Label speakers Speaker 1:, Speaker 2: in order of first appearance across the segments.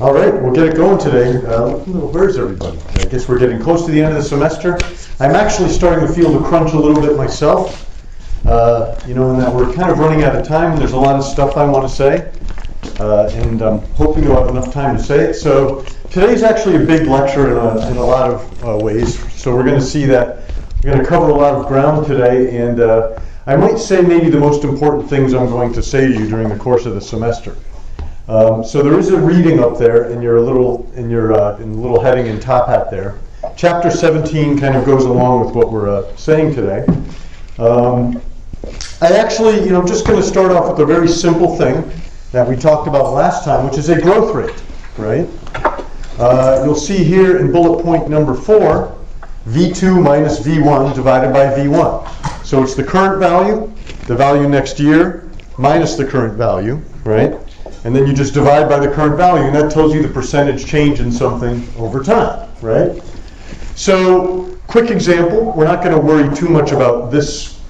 Speaker 1: All right, we'll get it going today. Where's everybody? I guess we're getting close to the end of the semester. I'm actually starting to feel the crunch a little bit myself, in that we're kind of running out of time and there's a lot of stuff I want to say, and I'm hoping to have enough time to say it. So today's actually a big lecture in a lot of ways, so we're going to see that we're going to cover a lot of ground today, and I might say maybe the most important things I'm going to say to you during the course of the semester. So there is a reading up there in your little heading in top hat there. Chapter 17 kind of goes along with what we're saying today. I actually, just going to start off with a very simple thing that we talked about last time, which is a growth rate, right? You'll see here in bullet point number 4, V2 minus V1 divided by V1. So it's the current value, the value next year, minus the current value, right? And then you just divide by the current value, and that tells you the percentage change in something over time, right? So, quick example, we're not going to worry too much about this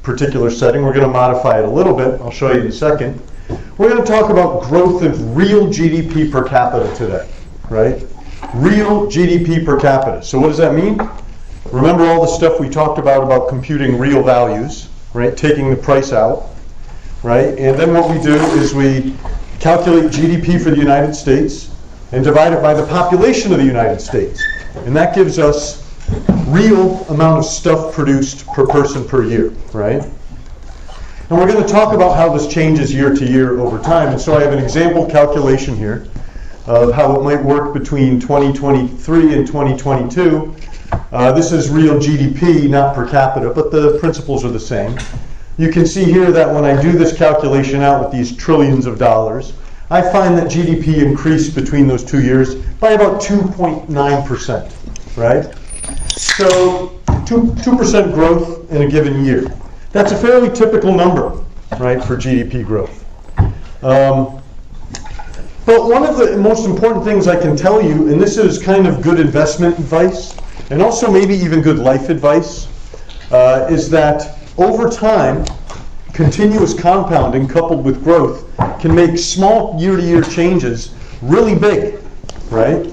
Speaker 1: particular setting. We're going to modify it a little bit. I'll show you in a second. We're going to talk about growth of real GDP per capita today, right? Real GDP per capita. So what does that mean? Remember all the stuff we talked about computing real values, right? Taking the price out, right? And then what we do is we calculate GDP for the United States and divide it by the population of the United States. And that gives us real amount of stuff produced per person per year, right? And we're going to talk about how this changes year to year over time. And so I have an example calculation here of how it might work between 2023 and 2022. This is real GDP, not per capita, but the principles are the same. You can see here that when I do this calculation out with these trillions of dollars, I find that GDP increased between those 2 years by about 2.9%, right? So 2% growth in a given year. That's a fairly typical number, right, for GDP growth. But one of the most important things I can tell you, and this is kind of good investment advice, and also maybe even good life advice, is that over time, continuous compounding coupled with growth can make small year-to-year changes really big, right?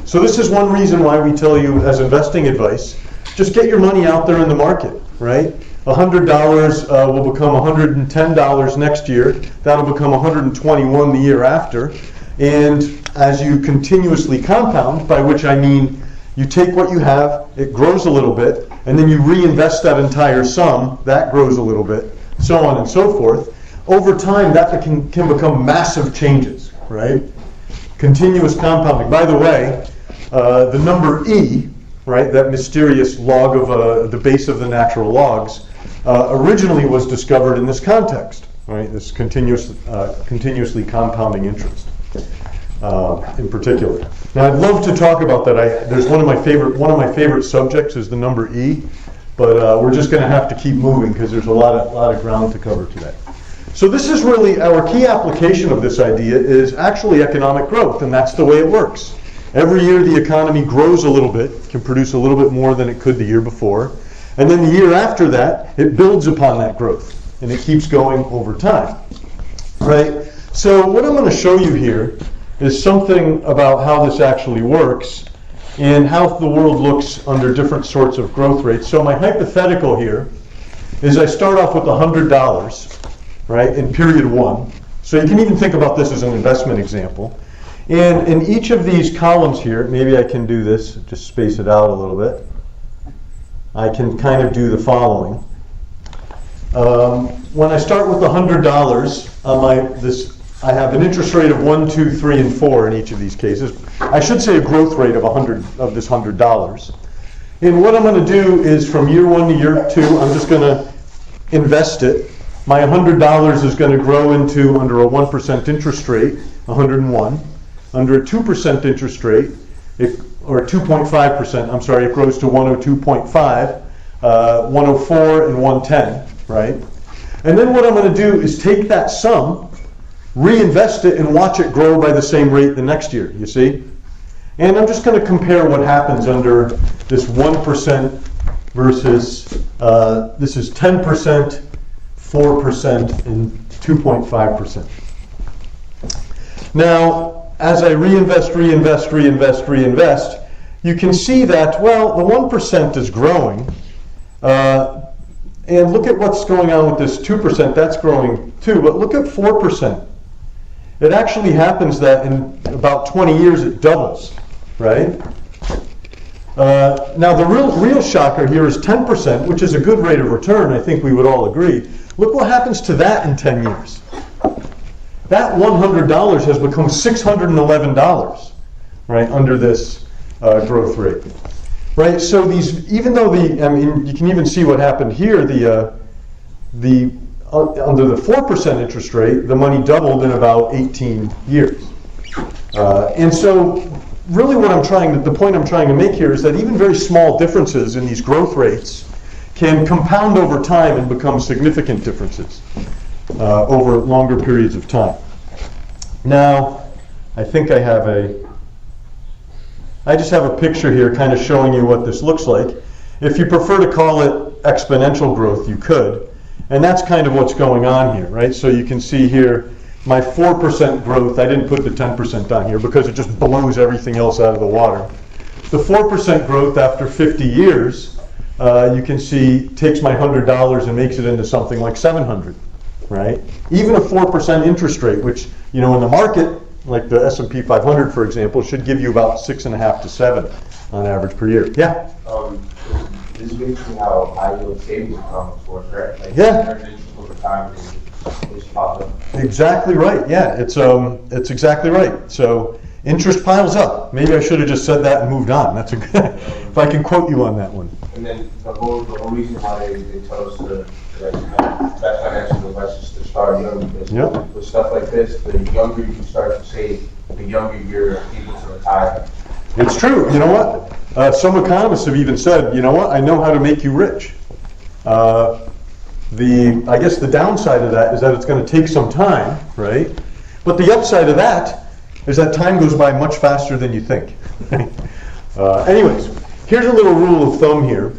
Speaker 1: So this is one reason why we tell you as investing advice, just get your money out there in the market, right? $100 will become $110 next year. That'll become $121 the year after. And as you continuously compound, by which I mean you take what you have, it grows a little bit, and then you reinvest that entire sum, that grows a little bit, so on and so forth. Over time, that can become massive changes, right? Continuous compounding. By the way, the number E, right, that mysterious log of the base of the natural logs, originally was discovered in this context, right? This continuously compounding interest. In particular. Now, I'd love to talk about that. There's one of my favorite subjects is the number E, but we're just going to have to keep moving because there's a lot of ground to cover today. So this is really our key application of this idea is actually economic growth, and that's the way it works. Every year the economy grows a little bit, can produce a little bit more than it could the year before, and then the year after that it builds upon that growth, and it keeps going over time, right? So what I'm going to show you here is something about how this actually works and how the world looks under different sorts of growth rates. So my hypothetical here is I start off with $100, right, in period 1. So you can even think about this as an investment example. And in each of these columns here, maybe I can do this, just space it out a little bit. I can kind of do the following. When I start with $100 on I have an interest rate of 1, 2, 3, and 4 in each of these cases. I should say a growth rate of this $100. And what I'm going to do is from year 1 to year 2, I'm just going to invest it. My $100 is going to grow into, under a 1% interest rate, 101. Under a 2% interest rate, or 2.5%, I'm sorry, it grows to 102.5, 104, and 110, right? And then what I'm going to do is take that sum, reinvest it, and watch it grow by the same rate the next year, you see? And I'm just going to compare what happens under this 1% versus, this is 10%, 4%, and 2.5%. Now, as I reinvest, you can see that, well, the 1% is growing. And look at what's going on with this 2%, that's growing too, but look at 4%. It actually happens that in about 20 years it doubles, right? Now the real shocker here is 10%, which is a good rate of return, I think we would all agree. Look what happens to that in 10 years. That $100 has become $611, right, under this growth rate. Right, so these, even though you can even see what happened here, under the 4% interest rate, the money doubled in about 18 years. And so really the point I'm trying to make here is that even very small differences in these growth rates can compound over time and become significant differences over longer periods of time. Now, I think I just have a picture here kind of showing you what this looks like. If you prefer to call it exponential growth, you could. And that's kind of what's going on here, right? So you can see here, my 4% growth, I didn't put the 10% on here because it just blows everything else out of the water. The 4% growth after 50 years, you can see, takes my $100 and makes it into something like $700, right? Even a 4% interest rate, which, in the market, like the S&P 500, for example, should give you about 6.5 to 7 on average per year. Yeah?
Speaker 2: This is basically how high yield savings accounts work, right? Like,
Speaker 1: yeah.
Speaker 2: Over time, they just pop up.
Speaker 1: Exactly right. Yeah, it's exactly right. So interest piles up. Maybe I should have just said that and moved on. That's a good. If I can quote you on that one.
Speaker 2: And then the whole reason why they tell us that financial advice is to start young, because with stuff like this, the younger you start to save, the younger you're able to retire.
Speaker 1: It's true. You know what? Some economists have even said, I know how to make you rich. I guess the downside of that is that it's going to take some time, right? But the upside of that is that time goes by much faster than you think. Anyways, here's a little rule of thumb here.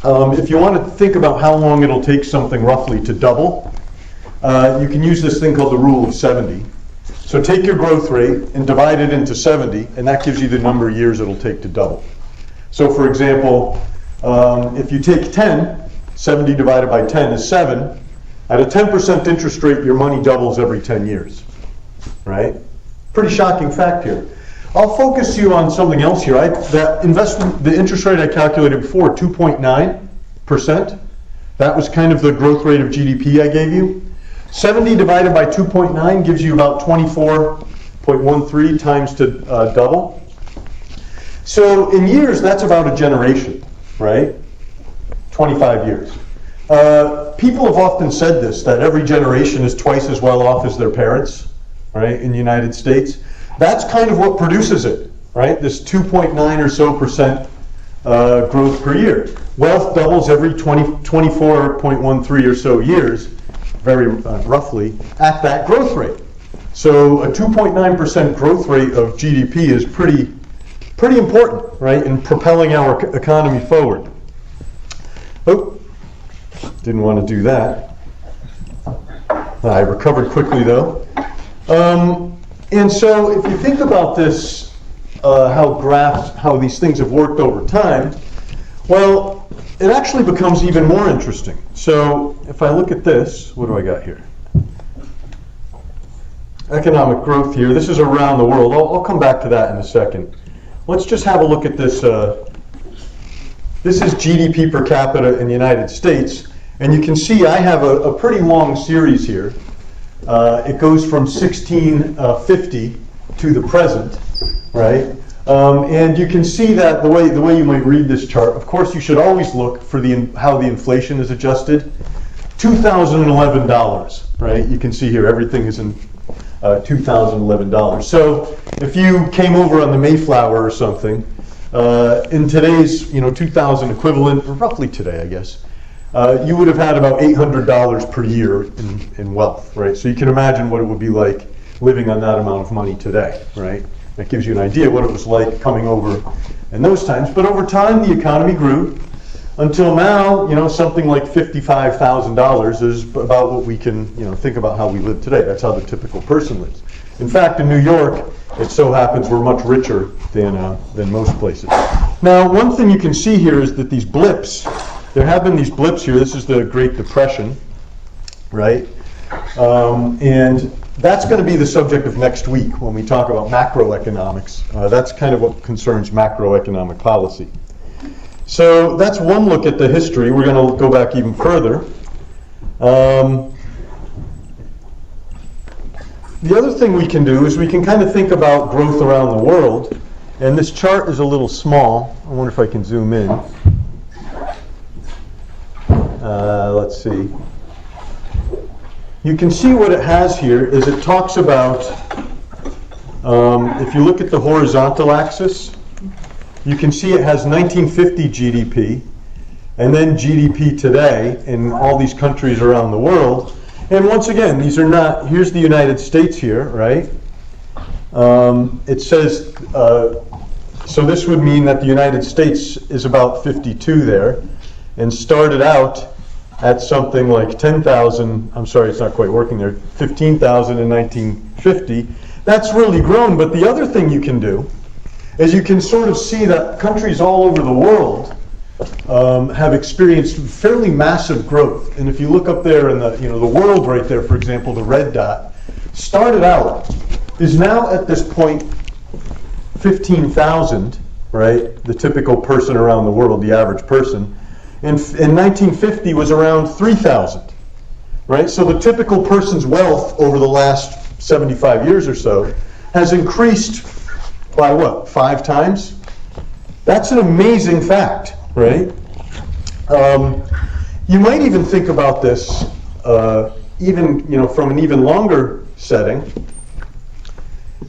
Speaker 1: If you want to think about how long it'll take something roughly to double, you can use this thing called the rule of 70. So take your growth rate and divide it into 70, and that gives you the number of years it'll take to double. So for example, if you take 10, 70 divided by 10 is 7. At a 10% interest rate, your money doubles every 10 years, right? Pretty shocking fact here. I'll focus you on something else here. The interest rate I calculated before, 2.9%. That was kind of the growth rate of GDP I gave you. 70 divided by 2.9 gives you about 24.13 times to double. So in years, that's about a generation, right? 25 years. People have often said this, that every generation is twice as well off as their parents, right, in the United States. That's kind of what produces it, right? This 2.9 or so percent growth per year. Wealth doubles every 24.13 or so years, very roughly, at that growth rate. So a 2.9% growth rate of GDP is pretty important, right, in propelling our economy forward. Oh, didn't want to do that. I recovered quickly though. And so if you think about this, how these things have worked over time, well, it actually becomes even more interesting. So if I look at this, what do I got here? Economic growth here. This is around the world. I'll come back to that in a second. Let's just have a look at this. This is GDP per capita in the United States. And you can see I have a pretty long series here. It goes from 1650 to the present, right? And you can see that the way you might read this chart, of course you should always look for how the inflation is adjusted. $2011, right? You can see here everything is in $2011. So if you came over on the Mayflower or something, in today's 2000 equivalent, or roughly today I guess, you would have had about $800 per year in wealth, right? So you can imagine what it would be like living on that amount of money today, right? That gives you an idea what it was like coming over in those times. But over time, the economy grew until now, something like $55,000 is about what we can, think about how we live today. That's how the typical person lives. In fact, in New York, It so happens we're much richer than most places. Now, one thing you can see here is that these blips, there have been these blips here. This is the Great Depression, right? And that's going to be the subject of next week when we talk about macroeconomics. That's kind of what concerns macroeconomic policy. So that's one look at the history. We're going to go back even further. The other thing we can do is we can kind of think about growth around the world. And this chart is a little small. I wonder if I can zoom in. Let's see. You can see what it has here is it talks about, if you look at the horizontal axis, you can see it has 1950 GDP, and then GDP today in all these countries around the world. And once again, these are not, here's the United States here, right? It says, so this would mean that the United States is about 52 there, and started out at something like 10,000, I'm sorry, it's not quite working there, 15,000 in 1950. That's really grown, but the other thing you can do is you can sort of see that countries all over the world have experienced fairly massive growth. And if you look up there in the world right there, for example, the red dot, started out, is now at this point 15,000, right? The typical person around the world, the average person. In 1950 was around 3,000, right? So the typical person's wealth over the last 75 years or so has increased by what, 5 times? That's an amazing fact, right? You might even think about this even from an even longer setting.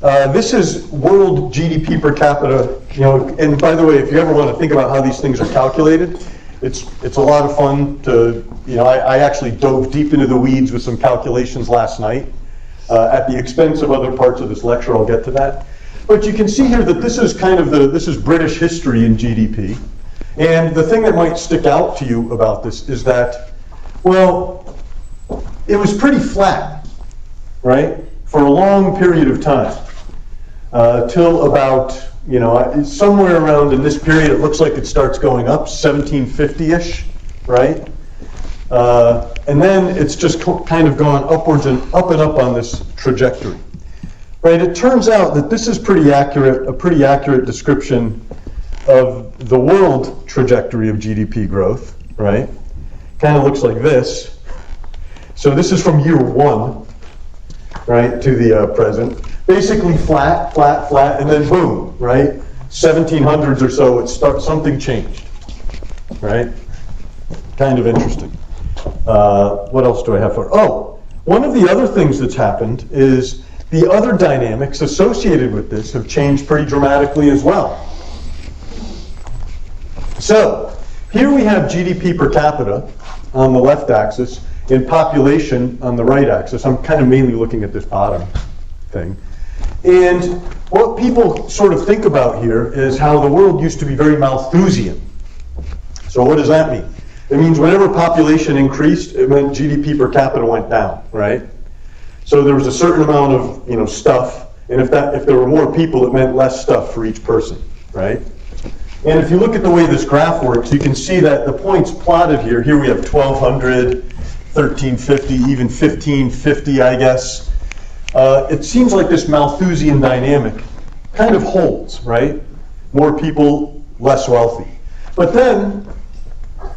Speaker 1: This is world GDP per capita, and by the way, if you ever want to think about how these things are calculated, it's a lot of fun to, I actually dove deep into the weeds with some calculations last night at the expense of other parts of this lecture. I'll get to that. But you can see here that this is this is British history in GDP. And the thing that might stick out to you about this is that, well, it was pretty flat, right, for a long period of time, till about, somewhere around in this period, it looks like it starts going up, 1750-ish, right? And then it's just kind of gone upwards and up on this trajectory. Right, it turns out that this is a pretty accurate description of the world trajectory of GDP growth, right? Kind of looks like this. So this is from year 1, right, to the present. Basically flat, flat, flat, and then boom, right? 1700s or so, something changed, right? Kind of interesting. What else do I have for? Oh, one of the other things that's happened is the other dynamics associated with this have changed pretty dramatically as well. So, here we have GDP per capita on the left axis and population on the right axis. I'm kind of mainly looking at this bottom thing. And what people sort of think about here is how the world used to be very Malthusian. So what does that mean? It means whenever population increased, it meant GDP per capita went down, right? So there was a certain amount of stuff, and if there were more people, it meant less stuff for each person, right? And if you look at the way this graph works, you can see that the points plotted here we have 1200, 1350, even 1550, I guess. It seems like this Malthusian dynamic kind of holds, right? More people, less wealthy. But then,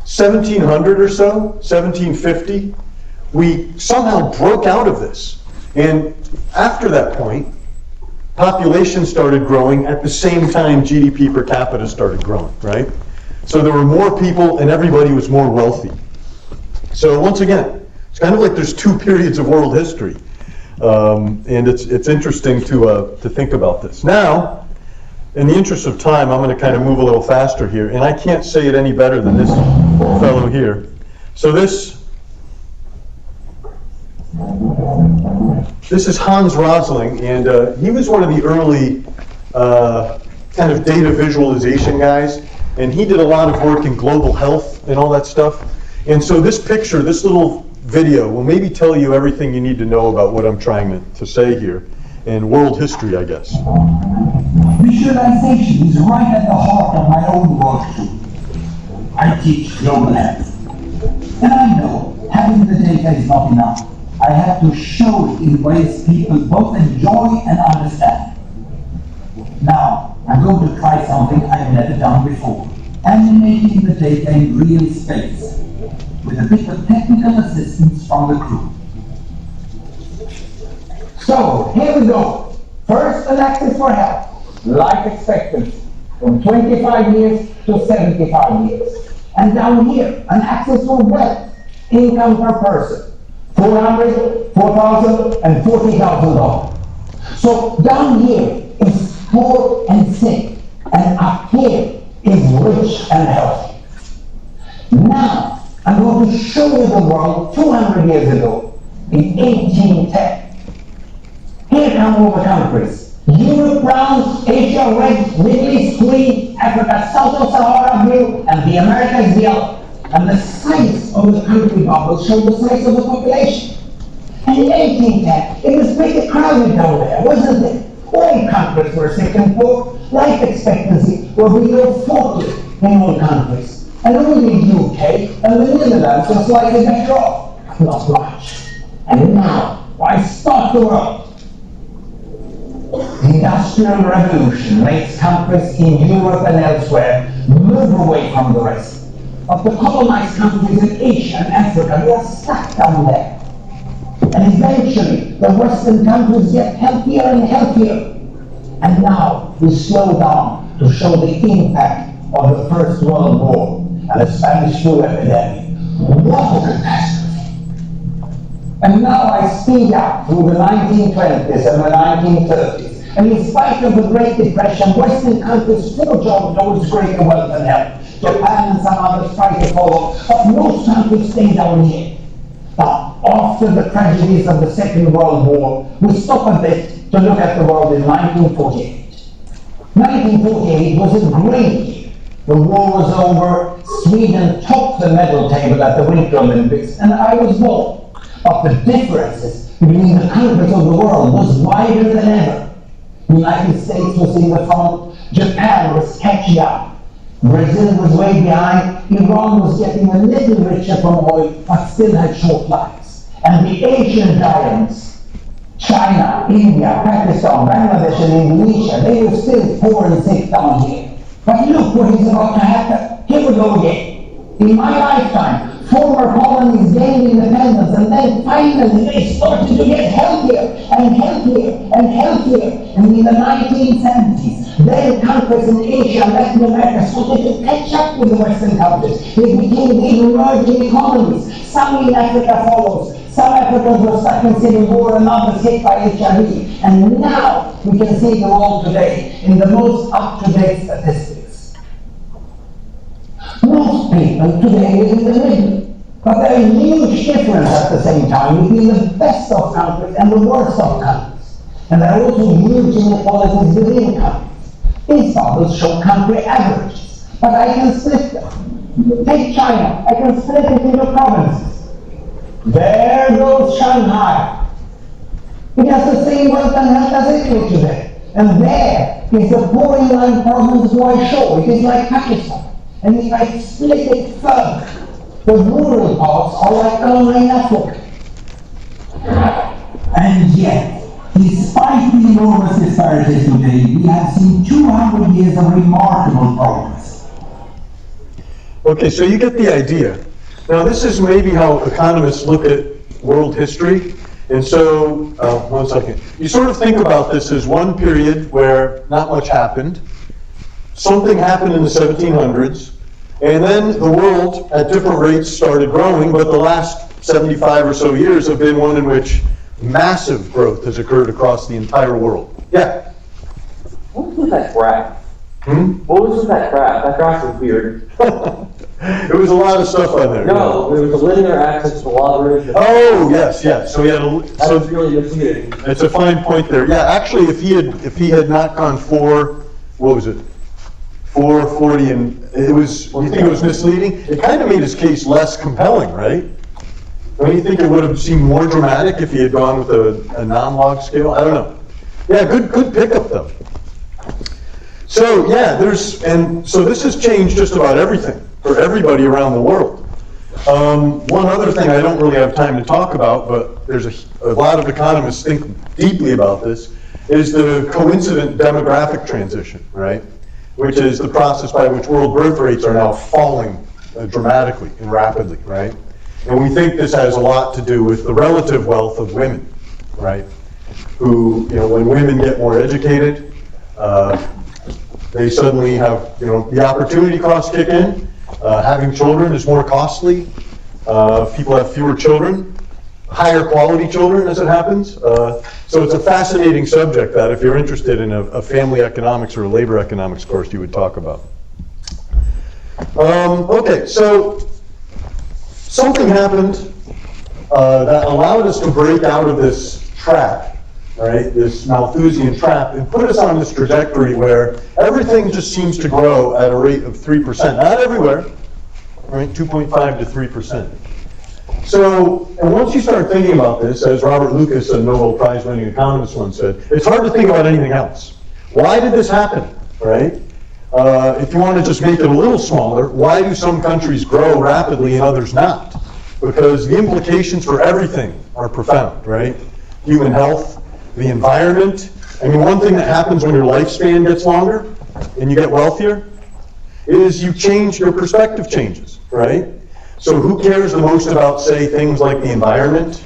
Speaker 1: 1700 or so, 1750, we somehow broke out of this. And after that point, population started growing at the same time GDP per capita started growing, right? So there were more people and everybody was more wealthy. So once again, it's kind of like there's 2 periods of world history. And it's interesting to think about this. Now, in the interest of time, I'm going to kind of move a little faster here. And I can't say it any better than this fellow here. So this is Hans Rosling, and he was one of the early kind of data visualization guys, and he did a lot of work in global health and all that stuff. And so this picture, this little video will maybe tell you everything you need to know about what I'm trying to say here. and world history, I guess.
Speaker 3: Visualization is right at the heart of my own work too. I teach global health. And I know having the data is not enough. I have to show it in ways people both enjoy and understand. Now, I'm going to try something I've never done before. Animating the data in real space, with a bit of technical assistance from the crew. So, here we go. First, an axis for health, life expectancy, from 25 years to 75 years. And down here, an axis for wealth, income per person, $400, $4,000, and $40,000. So down here is poor and sick, and up here is rich and healthy. Now, I'm going to show you the world 200 years ago, in 1810. Here come all the countries. Europe brown, Asia red, Middle East green, Africa south of Sahara blue, and the Americas yellow. And the size of the country bubbles show the size of the population. And in 1810, it was pretty crowded down there, wasn't it? All countries were sick and poor. Life expectancy were below 40 in all countries. And only the UK and the Netherlands were slightly better off. Not much. And now, why start the world? The Industrial Revolution makes countries in Europe and elsewhere move away from the rest. Of the colonized countries in Asia and Africa, they are stuck down there. And eventually, the Western countries get healthier and healthier. And now, we slow down to show the impact of the First World War and the Spanish flu epidemic. What a catastrophe! And now I speed up through the 1920s and the 1930s. And in spite of the Great Depression, Western countries forge on towards greater wealth and health. Japan and some others try to follow, but most countries stay down here. Now, after the tragedies of the Second World War, we stop a bit to look at the world in 1948. 1948 was a great year. The war was over, Sweden topped the medal table at the Winter Olympics, and I was born. But the differences between the countries of the world was wider than ever. The United States was in the front, Japan was catching up. Brazil was way behind, Iran was getting a little richer from oil, but still had short lives. And the Asian giants, China, India, Pakistan, Bangladesh, and Indonesia, they were still poor and sick down here. But look what is about to happen. Here we go again. In my lifetime, former colonies gained independence, and then finally they started to get healthier and healthier and healthier. And in the 1970s, then countries in Asia and Latin America started to catch up with the Western countries. They became emerging economies. Some in Africa follows. Some Africans were stuck in civil war and others hit by HIV. And now we can see the world today in the most up-to-date statistics. Most people today live in the middle, but there is a huge difference at the same time between the best of countries and the worst of countries. And there are also huge inequalities within countries. These bubbles show country averages, but I can split them. Take China, I can split it into provinces. There goes Shanghai. It has the same wealth and health as Italy today. And there is the poor inland province Guizhou. It is like Pakistan. And if I split it further, the rural parts are like Ghana in Africa. And yet, despite the enormous disparities today, we have seen 200 years of remarkable progress.
Speaker 1: Okay, so you get the idea. Now, this is maybe how economists look at world history. And so, one second. You sort of think about this as one period where not much happened. Something happened in the 1700s. And then the world, at different rates, started growing. But the last 75 or so years have been one in which massive growth has occurred across the entire world. Yeah?
Speaker 4: What was with that graph? What was with that graph? That graph was weird.
Speaker 1: It was a lot of stuff on there.
Speaker 4: No, there was a linear axis, the logarithm.
Speaker 1: Oh, yes. So he had
Speaker 4: That was really misleading.
Speaker 1: It's a fine point there. Yeah, actually, if he had not gone 440, and it was, you think it was misleading? It kind of made his case less compelling, right? Don't you think it would have seemed more dramatic if he had gone with a non-log scale? I don't know. Yeah, good pickup though. So yeah, so this has changed just about everything for everybody around the world. One other thing I don't really have time to talk about, but there's a lot of economists think deeply about this, is the coincident demographic transition, right? Which is the process by which world birth rates are now falling dramatically and rapidly, right? And we think this has a lot to do with the relative wealth of women, right? Who, when women get more educated, they suddenly have, the opportunity costs kick in. Having children is more costly. People have fewer children, higher quality children as it happens. So it's a fascinating subject that if you're interested in a family economics or a labor economics course, you would talk about. Okay, so something happened that allowed us to break out of this trap, right? This Malthusian trap, and put us on this trajectory where everything just seems to grow at a rate of 3%. Not everywhere, right? 2.5 to 3%. So, and once you start thinking about this, as Robert Lucas, a Nobel Prize winning economist once said, it's hard to think about anything else. Why did this happen, right? If you want to just make it a little smaller, why do some countries grow rapidly and others not? Because the implications for everything are profound, right? Human health, the environment. I mean, one thing that happens when your lifespan gets longer and you get wealthier is your perspective changes, right? So who cares the most about, say, things like the environment?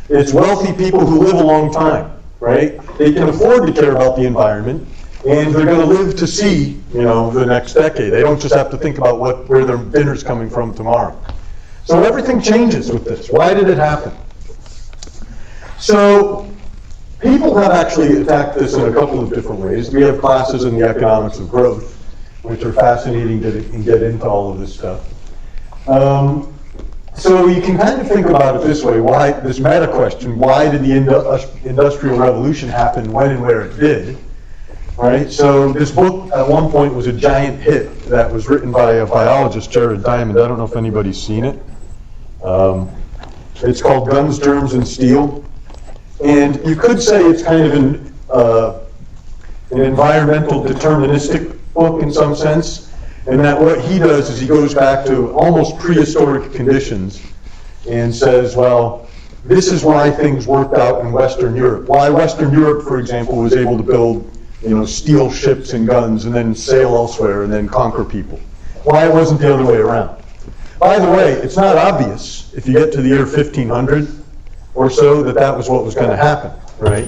Speaker 1: It's wealthy people who live a long time, right? They can afford to care about the environment, and they're going to live to see, the next decade. They don't just have to think about where their dinner's coming from tomorrow. So everything changes with this. Why did it happen? So people have actually attacked this in a couple of different ways. We have classes in the economics of growth, which are fascinating to get into all of this stuff. So you can kind of think about it this way, this meta question, why did the Industrial Revolution happen when and where it did? Right? So this book at one point was a giant hit that was written by a biologist, Jared Diamond. I don't know if anybody's seen it. It's called Guns, Germs, and Steel. And you could say it's kind of an environmental deterministic book in some sense. And that what he does is he goes back to almost prehistoric conditions and says, well, this is why things worked out in Western Europe. Why Western Europe, for example, was able to build, steel ships and guns and then sail elsewhere and then conquer people. Why it wasn't the other way around. By the way, it's not obvious if you get to the year 1500 or so that was what was going to happen, right?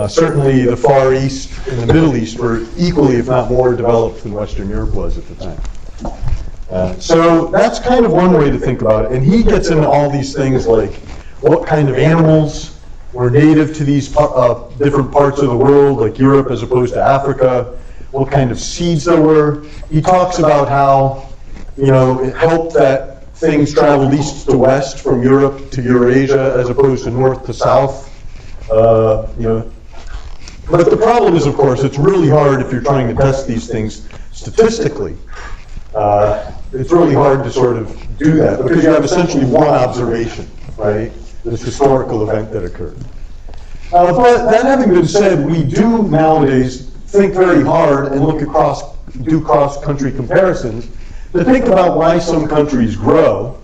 Speaker 1: Certainly the Far East and the Middle East were equally, if not more, developed than Western Europe was at the time. So that's kind of one way to think about it. And he gets into all these things like what kind of animals were native to these different parts of the world, like Europe as opposed to Africa, what kind of seeds there were. He talks about how, it helped that things traveled east to west from Europe to Eurasia as opposed to north to south. But the problem is, of course, it's really hard if you're trying to test these things statistically. It's really hard to sort of do that because you have essentially one observation, right? This historical event that occurred. But that having been said, we do nowadays think very hard and do cross-country comparisons to think about why some countries grow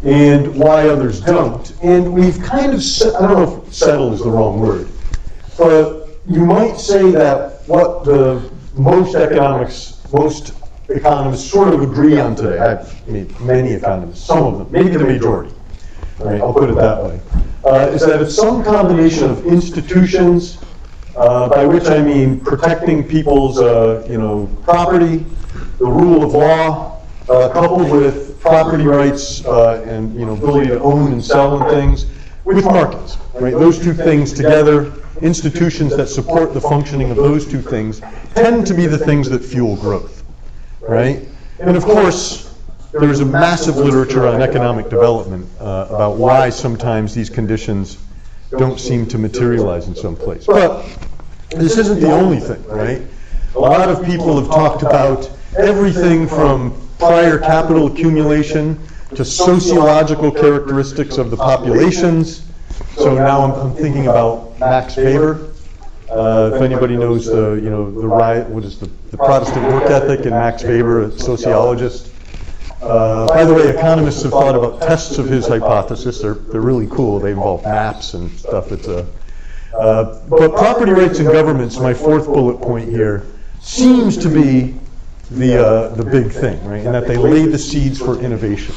Speaker 1: and why others don't. And we've kind of, I don't know if settle is the wrong word, but you might say that what most economists sort of agree on today, I mean, many economists, some of them, maybe the majority, right, I'll put it that way, is that it's some combination of institutions, by which I mean protecting people's, property, the rule of law, coupled with property rights and, ability to own and sell and things, with markets, right? Those two things together, institutions that support the functioning of those two things, tend to be the things that fuel growth, right? And of course, there's a massive literature on economic development about why sometimes these conditions don't seem to materialize in some place. But this isn't the only thing, right? A lot of people have talked about everything from prior capital accumulation to sociological characteristics of the populations. So now I'm thinking about Max Weber, If anybody knows the, you know, the riot, what is the Protestant work ethic, and Max Weber, a sociologist. By the way, economists have thought about tests of his hypothesis. They're really cool. They involve maps and stuff. But property rights and governments, my fourth bullet point here, seems to be the big thing, right? And that they lay the seeds for innovation.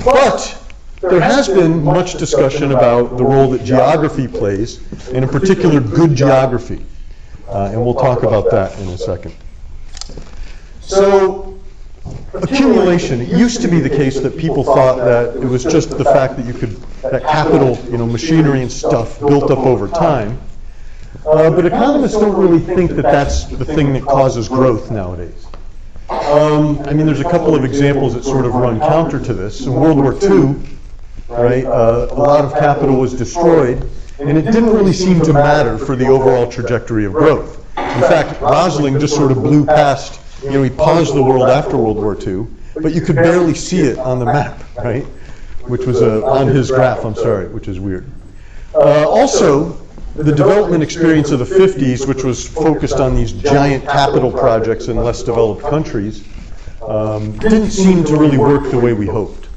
Speaker 1: But there has been much discussion about the role that geography plays, and in particular, good geography. And we'll talk about that in a second. So, accumulation. It used to be the case that people thought that it was just the fact that capital, you know, machinery and stuff built up over time. But economists don't really think that that's the thing that causes growth nowadays. I mean, there's a couple of examples that sort of run counter to this. In World War II, right, a lot of capital was destroyed, and it didn't really seem to matter for the overall trajectory of growth. In fact, Rosling just sort of blew past, you know, he paused the world after World War II, but you could barely see it on the map, right? Which was on his graph, I'm sorry, which is weird. Also, the development experience of the 50s, which was focused on these giant capital projects in less developed countries, didn't seem to really work the way we hoped.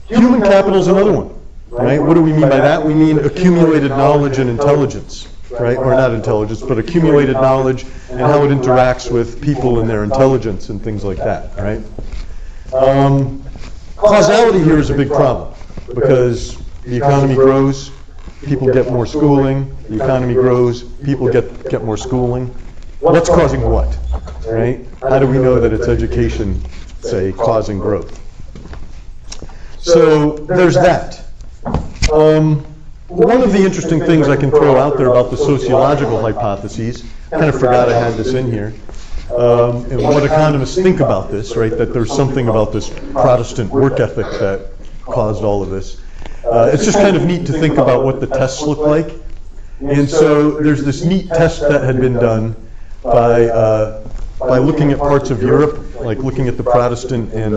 Speaker 1: Human capital is another one, right? What do we mean by that? We mean accumulated knowledge and intelligence, right? Or not intelligence, but accumulated knowledge and how it interacts with people and their intelligence and things like that, right? Causality here is a big problem because the economy grows, people get more schooling, the economy grows, people get more schooling. What's causing what, right? How do we know that it's education, say, causing growth? So there's that. One of the interesting things I can throw out there about the sociological hypotheses, kind of forgot I had this in here, and what economists think about this, right, that there's something about this Protestant work ethic that caused all of this. It's just kind of neat to think about what the tests look like. And so there's this neat test that had been done by looking at parts of Europe, like looking at the Protestant and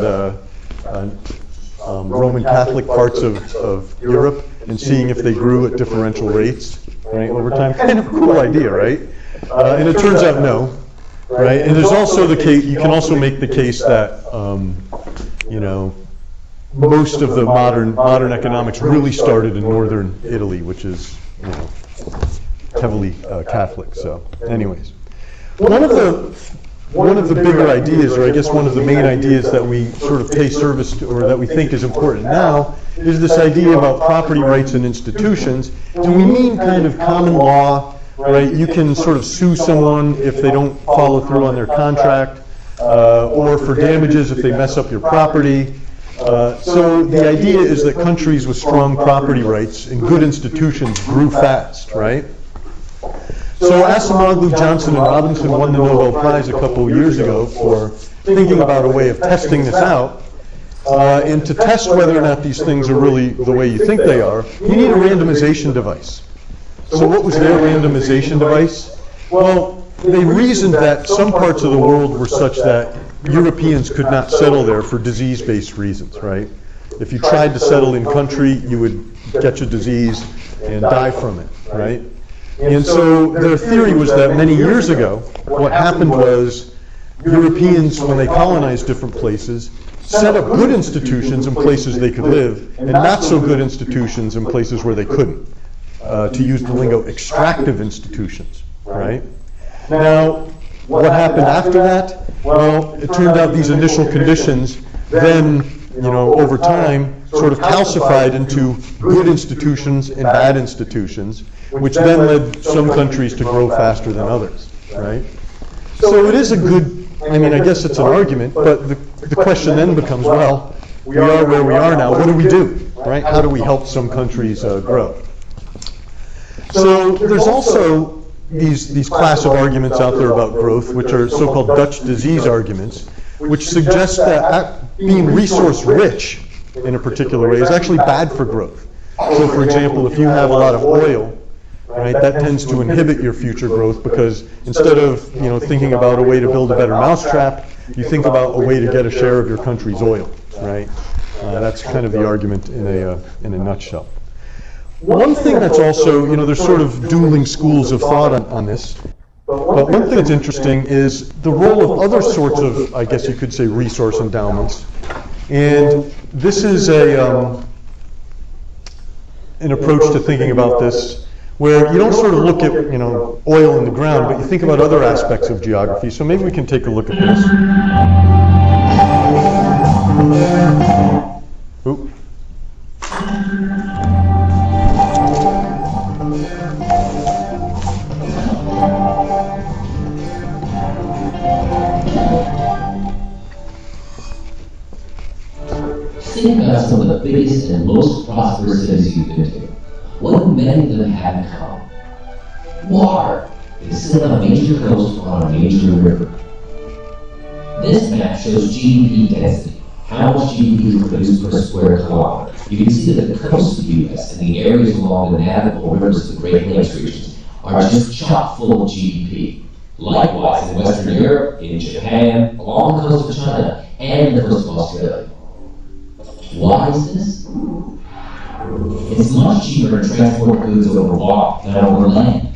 Speaker 1: Roman Catholic parts of Europe and seeing if they grew at differential rates, right, over time. Kind of a cool idea, right? And it turns out no, right? And there's also the case, you can also make the case that, you know, most of the modern economics really started in northern Italy, which is, you know, heavily Catholic. So, anyways, one of the bigger ideas, or I guess one of the main ideas that we sort of pay service to, or that we think is important now, is this idea about property rights and institutions. And we mean kind of common law, right? You can sort of sue someone if they don't follow through on their contract, or for damages if they mess up your property. So the idea is that countries with strong property rights and good institutions grew fast, right? So Acemoglu, Johnson, and Robinson won the Nobel Prize a couple of years ago for thinking about a way of testing this out. And to test whether or not these things are really the way you think they are, you need a randomization device. So what was their randomization device? Well, they reasoned that some parts of the world were such that Europeans could not settle there for disease-based reasons, right? If you tried to settle in country, you would get your disease and die from it, right? And so their theory was that many years ago, what happened was Europeans, when they colonized different places, set up good institutions in places they could live, and not so good institutions in places where they couldn't. To use the lingo, extractive institutions, right? Now, what happened after that? Well, it turned out these initial conditions then, you know, over time, sort of calcified into good institutions and bad institutions, which then led some countries to grow faster than others, right? So it is a good, I mean, I guess it's an argument, but the question then becomes, well, we are where we are now, what do we do, right? How do we help some countries grow? So there's also these class of arguments out there about growth, which are so-called Dutch disease arguments, which suggest that being resource rich in a particular way is actually bad for growth. So for example, if you have a lot of oil, right, that tends to inhibit your future growth because instead of, you know, thinking about a way to build a better mousetrap, you think about a way to get a share of your country's oil, right? That's kind of the argument in a nutshell. one thing that's also, there's sort of dueling schools of thought on this. But one thing that's interesting is the role of other sorts of, I guess you could say, resource endowments. And this is an approach to thinking about this where you don't sort of look at, oil in the ground, but you think about other aspects of geography. So maybe we can take a look at this. Oop.
Speaker 5: Think about some of the biggest and most prosperous cities you've been to. What do many of them have in common? Water. They sit on a major coast or on a major river. This map shows GDP density. How much GDP is produced per square kilometer. You can see that the coast of the U.S. and the areas along the navigable rivers of the Great Lakes regions are just chock full of GDP. Likewise, in Western Europe, in Japan, along the coast of China, and the coast of Australia. Why is this? It's much cheaper to transport goods over water than over land.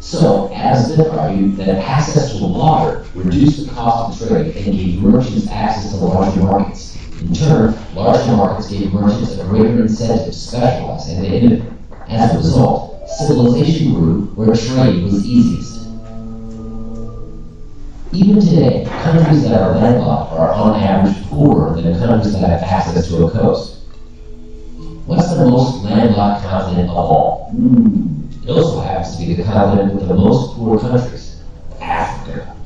Speaker 5: So, it has been argued that access to water reduced the cost of trade and gave merchants access to larger markets. In turn, larger markets gave merchants a greater incentive to specialize and to innovate. As a result, civilization grew where trade was easiest. Even today, countries that are landlocked are on average poorer than countries that have access to a coast. What's the most landlocked continent of all? It also happens to be the continent with the most poor countries, Africa.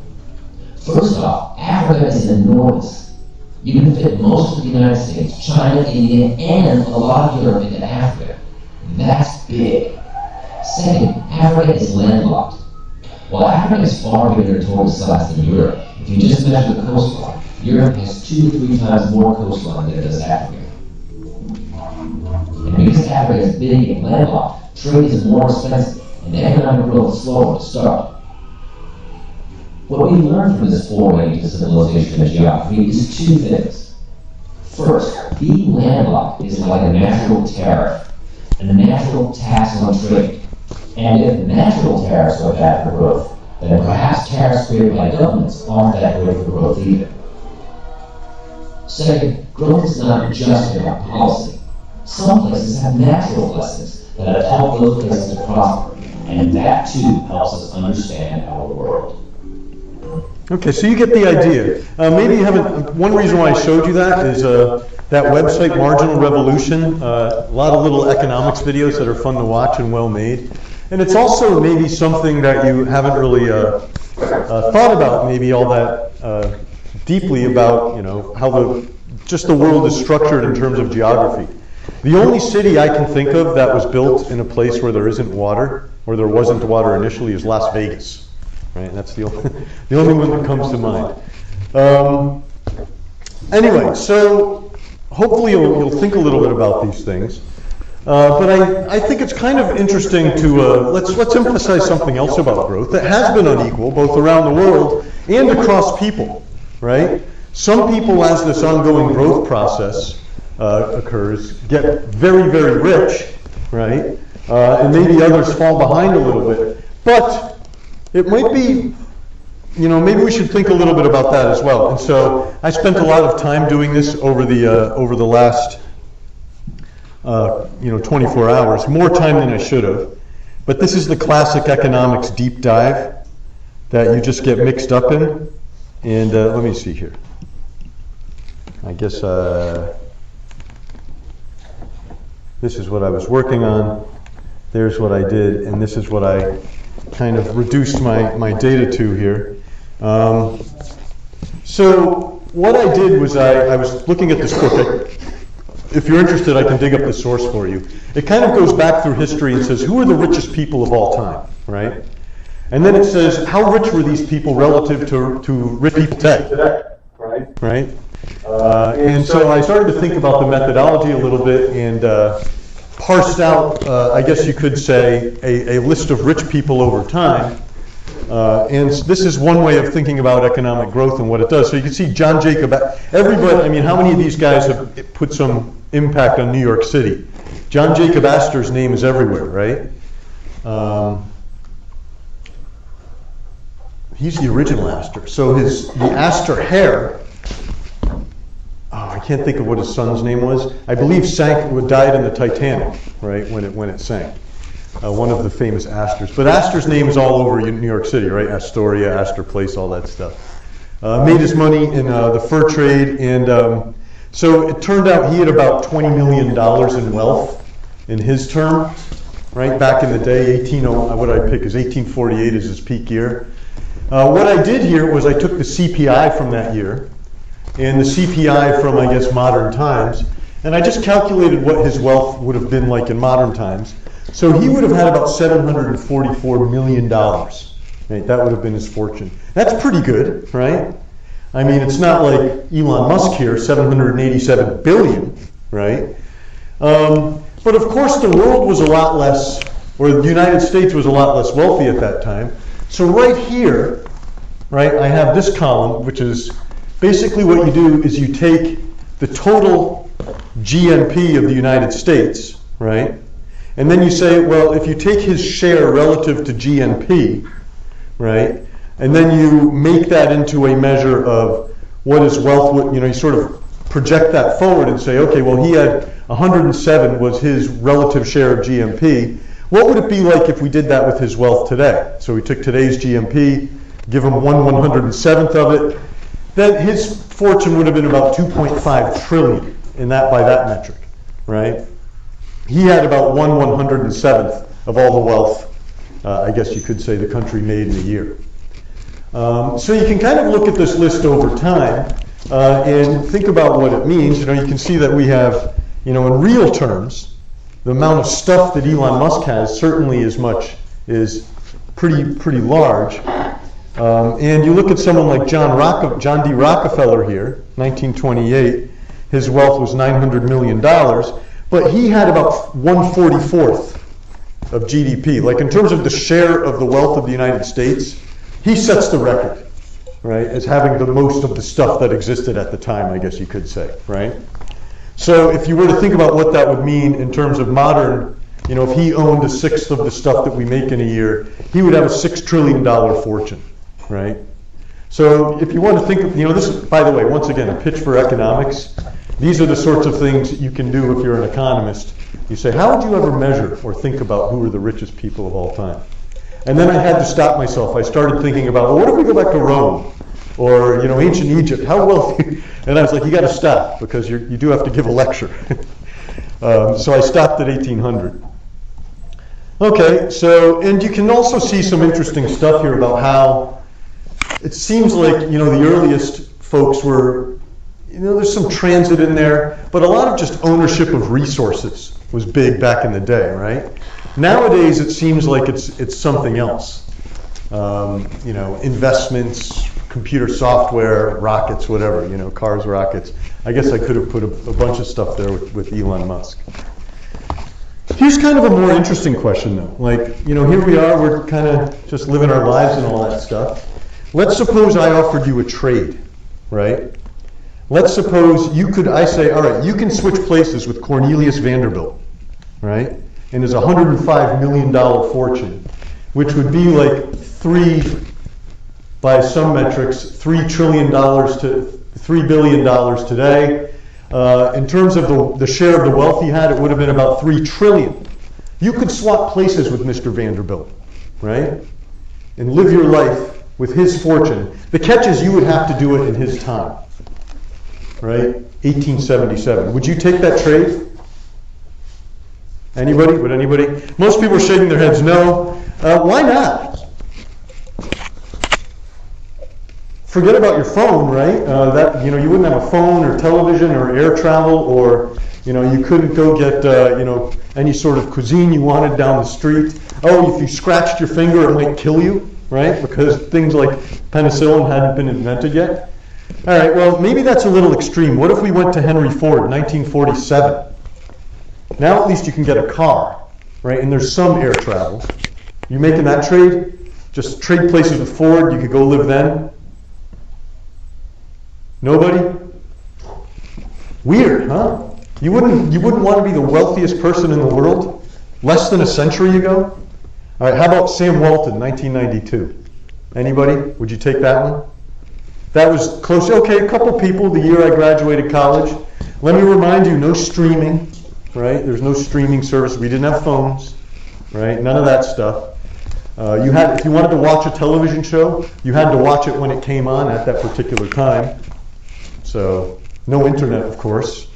Speaker 5: First off, Africa is enormous. You can fit most of the United States, China, India, and a lot of Europe into Africa. That's big. Second, Africa is landlocked. While Africa is far bigger in total size than Europe, if you just measure the coastline, Europe has 2 to 3 times more coastline than it does Africa. And because Africa is big and landlocked, trade is more expensive, and economic growth is slower to start. What we learned from this foray into civilization and geography is 2 things. First, being landlocked is like a natural tariff, and a natural tax on trade. And if natural tariffs are bad for growth, then perhaps tariffs created by governments aren't that great for growth either. Second, growth is not just about policy. Some places have natural blessings that have helped those places to prosper, and that too helps us understand our world.
Speaker 1: Okay, so you get the idea. Maybe you haven't, one reason why I showed you that is that website, Marginal Revolution, a lot of little economics videos that are fun to watch and well made. And it's also maybe something that you haven't really thought about maybe all that deeply about, how just the world is structured in terms of geography. The only city I can think of that was built in a place where there isn't water, or there wasn't water initially, is Las Vegas. Right? That's the only one that comes to mind. Anyway, so hopefully you'll think a little bit about these things. But I think it's kind of interesting to, let's emphasize something else about growth that has been unequal, both around the world and across people, right? Some people, as this ongoing growth process occurs, get very, very rich, right? And maybe others fall behind a little bit. But it might be, maybe we should think a little bit about that as well. And so I spent a lot of time doing this over the last 24 hours, more time than I should have. But this is the classic economics deep dive that you just get mixed up in. And let me see here. I guess this is what I was working on. There's what I did, and this is what I kind of reduced my data to here. So what I did was I was looking at this book. If you're interested, I can dig up the source for you. It kind of goes back through history and says, who are the richest people of all time, right? And then it says, how rich were these people relative to rich people today, right? And so I started to think about the methodology a little bit and parsed out, I guess you could say, a list of rich people over time. And this is one way of thinking about economic growth and what it does. So you can see John Jacob, everybody, how many of these guys have put some impact on New York City? John Jacob Astor's name is everywhere, right? He's the original Astor. So the Astor hair, I can't think of what his son's name was. I believe died in the Titanic, right, when it sank. One of the famous Astors. But Astor's name is all over New York City, right? Astoria, Astor Place, all that stuff. Made his money in the fur trade, and so it turned out he had about $20 million in wealth in his term, right? Back in the day, 1848 is his peak year. What I did here was I took the CPI from that year and the CPI from, I guess, modern times, and I just calculated what his wealth would have been like in modern times. So he would have had about $744 million. Right? That would have been his fortune. That's pretty good, right? I mean, it's not like Elon Musk here, 787 billion, right? But of course the world was a lot less, or the United States was a lot less wealthy at that time. So right here, right, I have this column, which is basically what you do is you take the total GNP of the United States, right? And then you say, well, if you take his share relative to GNP, right, and then you make that into a measure of what his wealth would, you sort of project that forward and say, okay, well, he had 107 was his relative share of GNP. What would it be like if we did that with his wealth today? So we took today's GNP, give him 1/107th of it, then his fortune would have been about 2.5 trillion by that metric, right? He had about 1/107th of all the wealth, I guess you could say, the country made in a year. So you can kind of look at this list over time and think about what it means. You can see that we have, in real terms, the amount of stuff that Elon Musk has certainly is pretty large. And you look at someone like John D. Rockefeller here, 1928, his wealth was $900 million, but he had about 1/44th of GDP. Like in terms of the share of the wealth of the United States, he sets the record, right, as having the most of the stuff that existed at the time, I guess you could say, right? So if you were to think about what that would mean in terms of modern, if he owned 1/6 of the stuff that we make in a year, he would have a $6 trillion fortune, right? So if you want to think of, this is, by the way, once again, a pitch for economics. These are the sorts of things you can do if you're an economist. You say, how would you ever measure or think about who are the richest people of all time? And then I had to stop myself. I started thinking about, well, what if we go back to Rome? Or, ancient Egypt, how wealthy? And I was like, you got to stop, because you do have to give a lecture. So I stopped at 1800. Okay, so, and you can also see some interesting stuff here about how it seems like, the earliest folks were, there's some transit in there, but a lot of just ownership of resources was big back in the day, right? Nowadays, it seems like it's something else. Investments, computer software, rockets, whatever, cars, rockets. I guess I could have put a bunch of stuff there with Elon Musk. Here's kind of a more interesting question, though. Like, here we are, we're kind of just living our lives and all that stuff. Let's suppose I offered you a trade, right? Let's suppose I say, all right, you can switch places with Cornelius Vanderbilt, right? And his $105 million fortune, which would be like by some metrics, $3 trillion to $3 billion today. In terms of the share of the wealth he had, it would have been about $3 trillion. You could swap places with Mr. Vanderbilt, right? And live your life with his fortune. The catch is you would have to do it in his time, right? 1877. Would you take that trade? Anybody? Would anybody? Most people are shaking their heads no. Why not? Forget about your phone, right? You wouldn't have a phone or television or air travel, or you couldn't go get any sort of cuisine you wanted down the street. Oh, if you scratched your finger, it might kill you, right? Because things like penicillin hadn't been invented yet. All right, well, maybe that's a little extreme. What if we went to Henry Ford, 1947? Now at least you can get a car, right? And there's some air travel. You making that trade? Just trade places with Ford, you could go live then? Nobody? Weird, huh? You wouldn't want to be the wealthiest person in the world less than a century ago? All right, how about Sam Walton, 1992? Anybody? Would you take that one? That was close. Okay, a couple people the year I graduated college. Let me remind you, no streaming, right? There's no streaming service. We didn't have phones, right? None of that stuff. If you wanted to watch a television show, you had to watch it when it came on at that particular time. So, no internet, of course.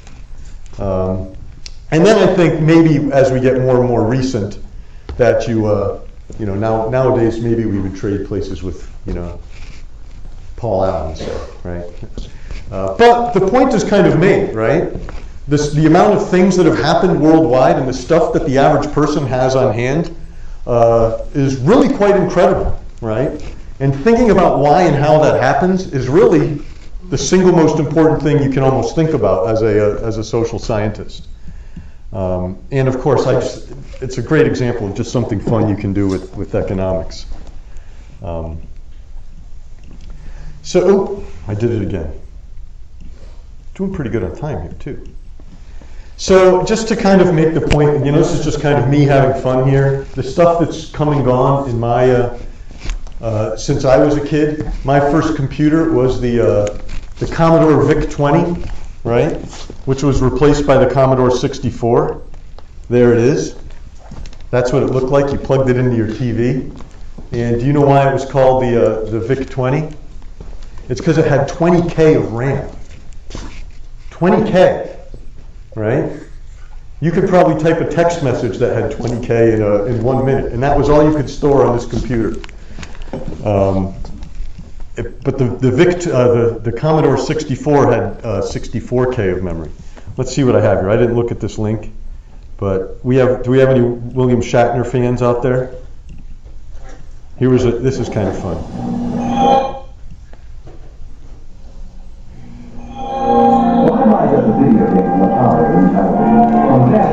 Speaker 1: And then I think maybe as we get more and more recent, that nowadays maybe we would trade places with, Paul Allen, right? But the point is kind of made, right? The amount of things that have happened worldwide and the stuff that the average person has on hand is really quite incredible, right? And thinking about why and how that happens is really the single most important thing you can almost think about as a social scientist. And of course, it's a great example of just something fun you can do with economics. I did it again. Doing pretty good on time here too. So just to kind of make the point, this is just kind of me having fun here. The stuff that's come and gone in my, since I was a kid, my first computer was the Commodore VIC-20, right? Which was replaced by the Commodore 64. There it is. That's what it looked like. You plugged it into your TV. And do you know why it was called the VIC-20? It's because it had 20K of RAM. 20K, right? You could probably type a text message that had 20K in 1 minute, and that was all you could store on this computer. But the Commodore 64 had 64K of memory. Let's see what I have here. I didn't look at this link, but do we have any William Shatner fans out there? This is kind of fun.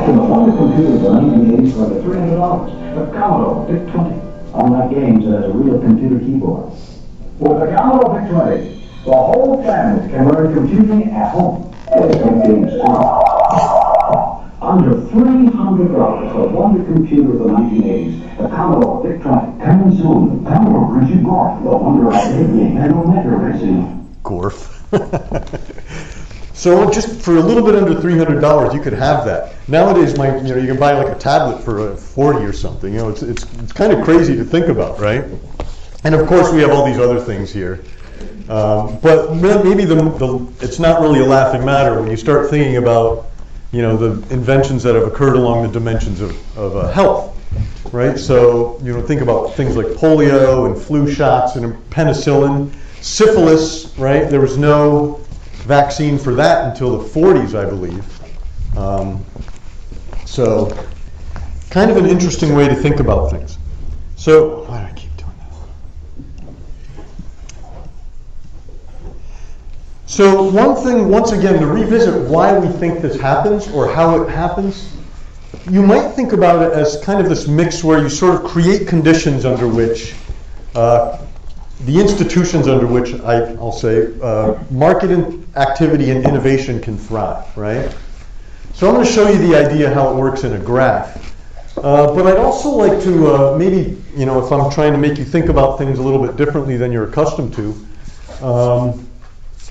Speaker 3: From the only computer the 1980s for the $300, the Commodore VIC-20. Unlike games, it has a real computer keyboard. With the Commodore VIC-20, the whole family can learn computing at home. And games too. Under $300 for one computer of the 1980s, the Commodore VIC-20. Coming soon, Commodore brings you Gorf, the wonder of game and Omega racing.
Speaker 1: Gorf. So just for a little bit under $300, you could have that. Nowadays, you can buy like a tablet for $40 or something. It's kind of crazy to think about, right? And of course, we have all these other things here. But maybe it's not really a laughing matter when you start thinking about, the inventions that have occurred along the dimensions of health, right? So, think about things like polio and flu shots and penicillin, syphilis, right? There was no vaccine for that until the 40s, I believe. So, kind of an interesting way to think about things. So, why do I keep doing this? So, one thing, once again, to revisit why we think this happens or how it happens, you might think about it as kind of this mix where you sort of create conditions under which the institutions under which I'll say market activity and innovation can thrive, right? So I'm going to show you the idea how it works in a graph. But I'd also like to maybe, if I'm trying to make you think about things a little bit differently than you're accustomed to,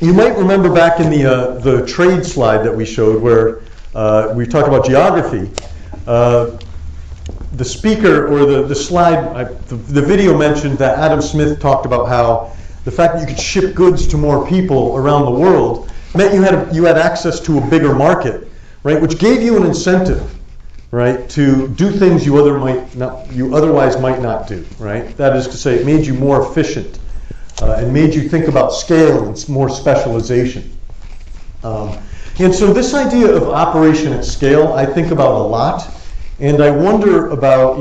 Speaker 1: you might remember back in the trade slide that we showed where we talked about geography. The speaker or the slide, the video mentioned that Adam Smith talked about how the fact that you could ship goods to more people around the world meant you had access to a bigger market, right? Which gave you an incentive, right, to do things you otherwise might not do, right? That is to say, it made you more efficient and made you think about scale and more specialization. And so this idea of operation at scale, I think about a lot. And I wonder about,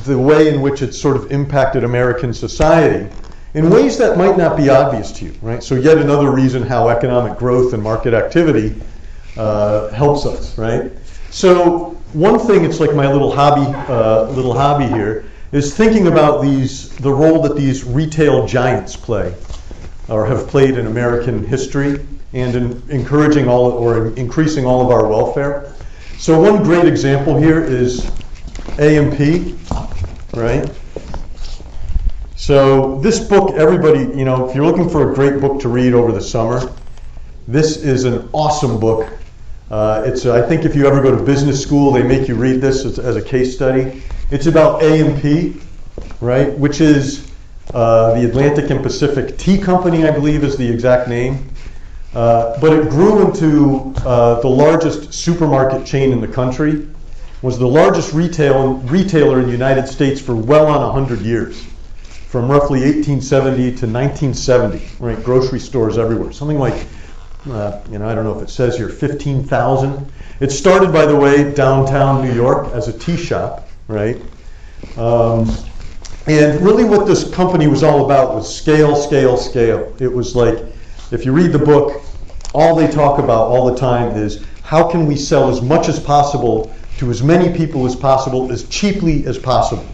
Speaker 1: the way in which it's sort of impacted American society in ways that might not be obvious to you, right? So yet another reason how economic growth and market activity helps us, right? So one thing, it's like my little hobby here, is thinking about the role that these retail giants play or have played in American history and in encouraging all or increasing all of our welfare. So one great example here is A&P, right? So this book, everybody, you know, if you're looking for a great book to read over the summer, this is an awesome book. I think if you ever go to business school, they make you read this as a case study. It's about A&P, right, which is the Atlantic and Pacific Tea Company, I believe is the exact name. But it grew into the largest supermarket chain in the country, was the largest retailer in the United States for well on 100 years, from roughly 1870 to 1970, right, grocery stores everywhere. Something like, I don't know if it says here, 15,000. It started, by the way, downtown New York as a tea shop, right? And really what this company was all about was scale, scale, scale. It was like, if you read the book, all they talk about all the time is how can we sell as much as possible to as many people as possible, as cheaply as possible,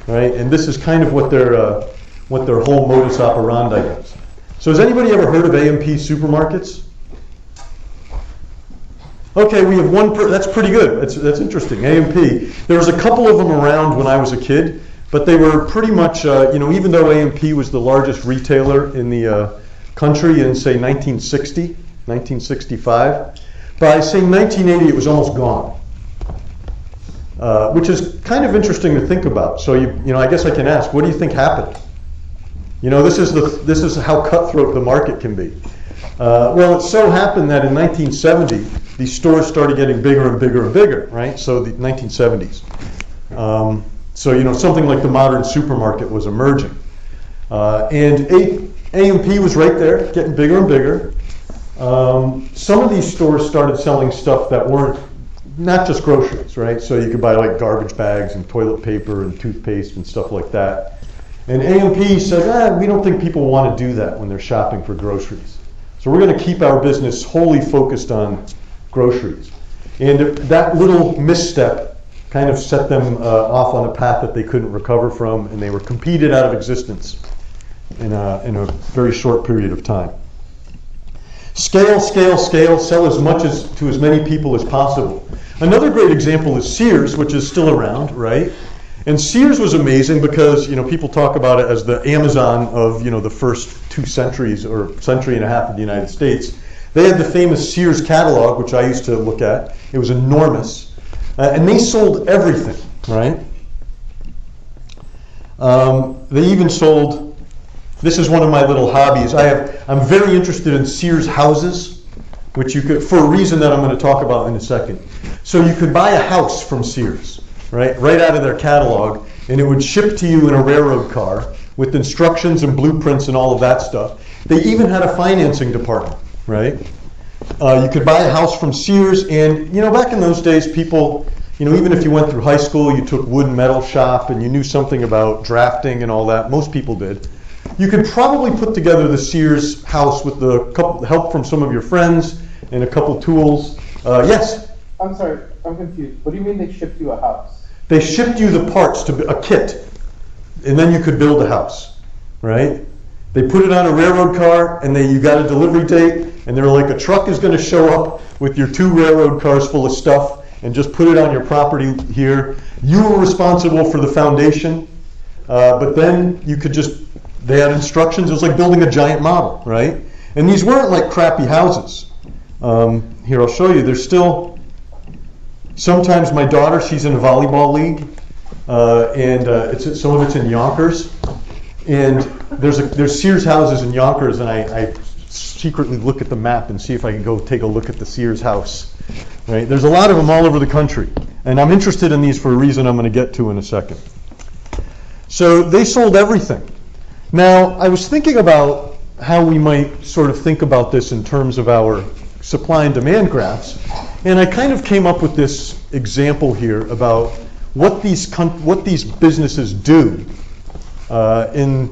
Speaker 1: right? And this is kind of what their whole modus operandi is. So has anybody ever heard of A&P supermarkets? Okay, we have one. That's pretty good. That's interesting. A&P. There was a couple of them around when I was a kid, but they were pretty much, even though A&P was the largest retailer in the country in, say, 1960, 1965, by, say, 1980, it was almost gone, which is kind of interesting to think about. So, I guess I can ask, what do you think happened? This is how cutthroat the market can be. Well, it so happened that in 1970, these stores started getting bigger and bigger and bigger, right? So the 1970s. Something like the modern supermarket was emerging. And A&P was right there, getting bigger and bigger. Some of these stores started selling stuff that weren't, not just groceries, right? So you could buy like garbage bags and toilet paper and toothpaste and stuff like that. And A&P said, we don't think people want to do that when they're shopping for groceries. So we're going to keep our business wholly focused on groceries. And that little misstep kind of set them off on a path that they couldn't recover from, and they were competed out of existence in a very short period of time. Scale, scale, scale, sell as much to as many people as possible. Another great example is Sears, which is still around, right? And Sears was amazing because, people talk about it as the Amazon of, the first 2 centuries or century and a half of the United States. They had the famous Sears catalog, which I used to look at. It was enormous. And they sold everything, right? They even sold, this is one of my little hobbies. I'm very interested in Sears houses, which you could, for a reason that I'm going to talk about in a second. So you could buy a house from Sears, right out of their catalog, and it would ship to you in a railroad car with instructions and blueprints and all of that stuff. They even had a financing department, right? You could buy a house from Sears, and back in those days, people, even if you went through high school, you took wood and metal shop, and you knew something about drafting and all that. Most people did. You could probably put together the Sears house with the help from some of your friends and a couple tools. Yes?
Speaker 6: I'm sorry, I'm confused. What do you mean they shipped you a house?
Speaker 1: They shipped you the parts to a kit, and then you could build a house, right? They put it on a railroad car, and you got a delivery date, and they're like, a truck is going to show up with your 2 railroad cars full of stuff, and just put it on your property here. You were responsible for the foundation, but then you could they had instructions. It was like building a giant model, right? And these weren't like crappy houses. Here, I'll show you. There's still, sometimes my daughter, she's in a volleyball league, and some of it's in Yonkers. And there's Sears houses in Yonkers, and I secretly look at the map and see if I can go take a look at the Sears house. Right? There's a lot of them all over the country, and I'm interested in these for a reason I'm going to get to in a second. So they sold everything. Now, I was thinking about how we might sort of think about this in terms of our supply and demand graphs, and I kind of came up with this example here about what these businesses do in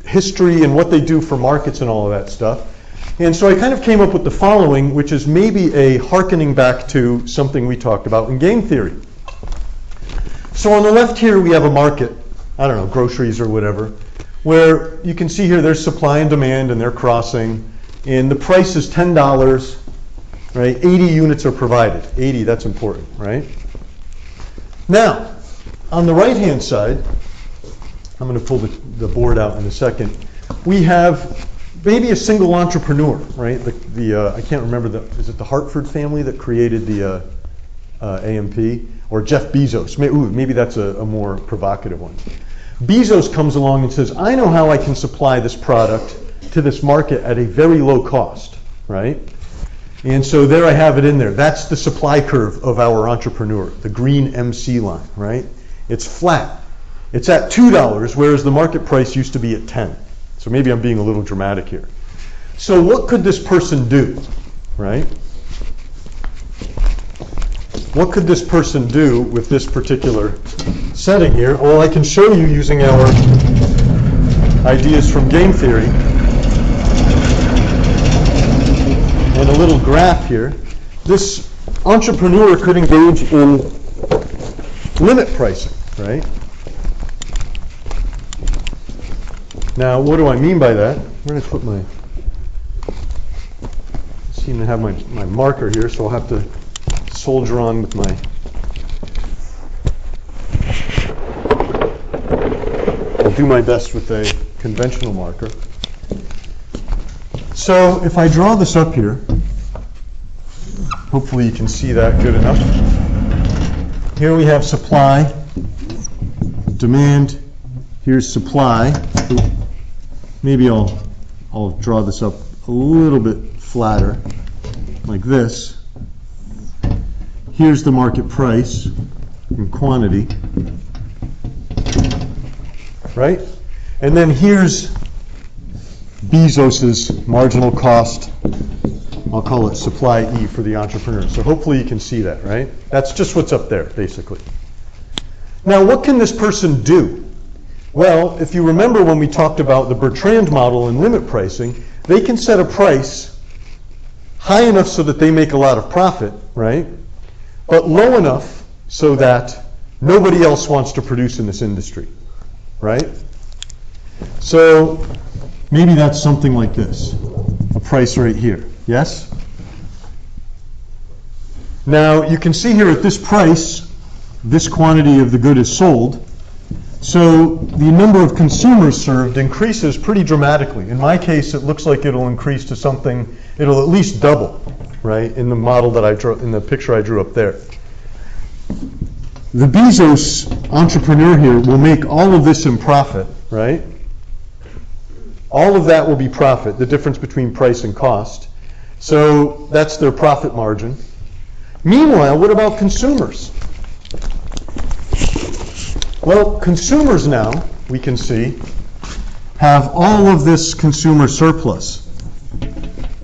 Speaker 1: history and what they do for markets and all of that stuff. And so I kind of came up with the following, which is maybe a hearkening back to something we talked about in game theory. So on the left here we have a market, I don't know, groceries or whatever, where you can see here there's supply and demand and they're crossing, and the price is $10, right? 80 units are provided. 80, that's important, right? Now, on the right-hand side, I'm going to pull the board out in a second. We have maybe a single entrepreneur, right? I can't remember, is it the Hartford family that created the AMP? Or Jeff Bezos? Maybe that's a more provocative one. Bezos comes along and says, I know how I can supply this product to this market at a very low cost, right? And so there I have it in there. That's the supply curve of our entrepreneur, the green MC line, right? It's flat. It's at $2, whereas the market price used to be at 10. So maybe I'm being a little dramatic here. So what could this person do, right? What could this person do with this particular setting here? Well, I can show you using our ideas from game theory and a little graph here. This entrepreneur could engage in limit pricing, right? Now, what do I mean by that? Where did I put I seem to have my marker here, so I'll have to soldier on with I'll do my best with a conventional marker. So if I draw this up here, hopefully you can see that good enough. Here we have supply, demand, here's supply. Maybe I'll draw this up a little bit flatter, like this. Here's the market price in quantity, right? And then here's Bezos's marginal cost. I'll call it supply E for the entrepreneur. So hopefully you can see that, right? That's just what's up there, basically. Now, what can this person do? Well, if you remember when we talked about the Bertrand model and limit pricing, they can set a price high enough so that they make a lot of profit, right? But low enough so that nobody else wants to produce in this industry, right? So maybe that's something like this, a price right here, yes? Now you can see here at this price, this quantity of the good is sold, so the number of consumers served increases pretty dramatically. In my case, it looks like it'll increase to something, it'll at least double, right, in the model that I drew, in the picture I drew up there. The Bezos entrepreneur here will make all of this in profit, right? All of that will be profit, the difference between price and cost. So that's their profit margin. Meanwhile, what about consumers? Well, consumers now, we can see, have all of this consumer surplus,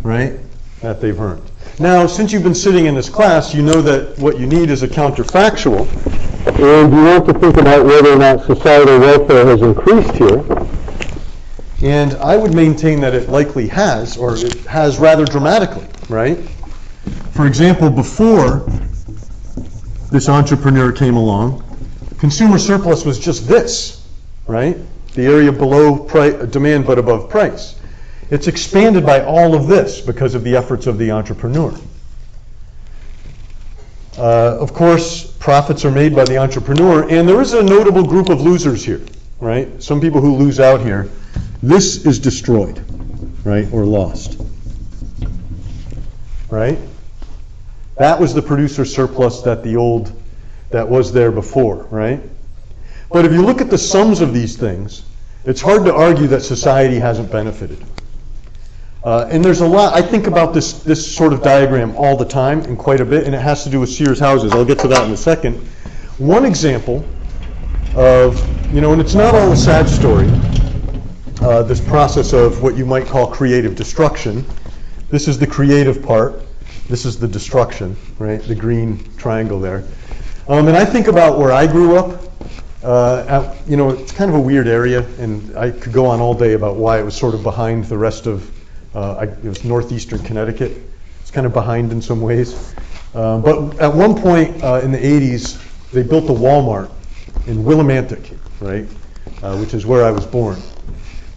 Speaker 1: right, that they've earned. Now, since you've been sitting in this class, you know that what you need is a counterfactual, and you want to think about whether or not societal welfare has increased here. And I would maintain that it likely has, or it has rather dramatically, right? For example, before this entrepreneur came along, consumer surplus was just this, right? The area below demand but above price. It's expanded by all of this because of the efforts of the entrepreneur. Of course, profits are made by the entrepreneur, and there is a notable group of losers here, right? Some people who lose out here. This is destroyed, right, or lost, right? That was the producer surplus that was there before, right? But if you look at the sums of these things, it's hard to argue that society hasn't benefited. And there's a lot, I think about this sort of diagram all the time and quite a bit, and it has to do with Sears houses. I'll get to that in a second. One example of, and it's not all a sad story, this process of what you might call creative destruction. This is the creative part. This is the destruction, right? The green triangle there. And I think about where I grew up. It's kind of a weird area, and I could go on all day about why it was sort of behind the rest of, it was northeastern Connecticut. It's kind of behind in some ways. But at one point in the 80s, they built a Walmart in Willimantic, right? Which is where I was born.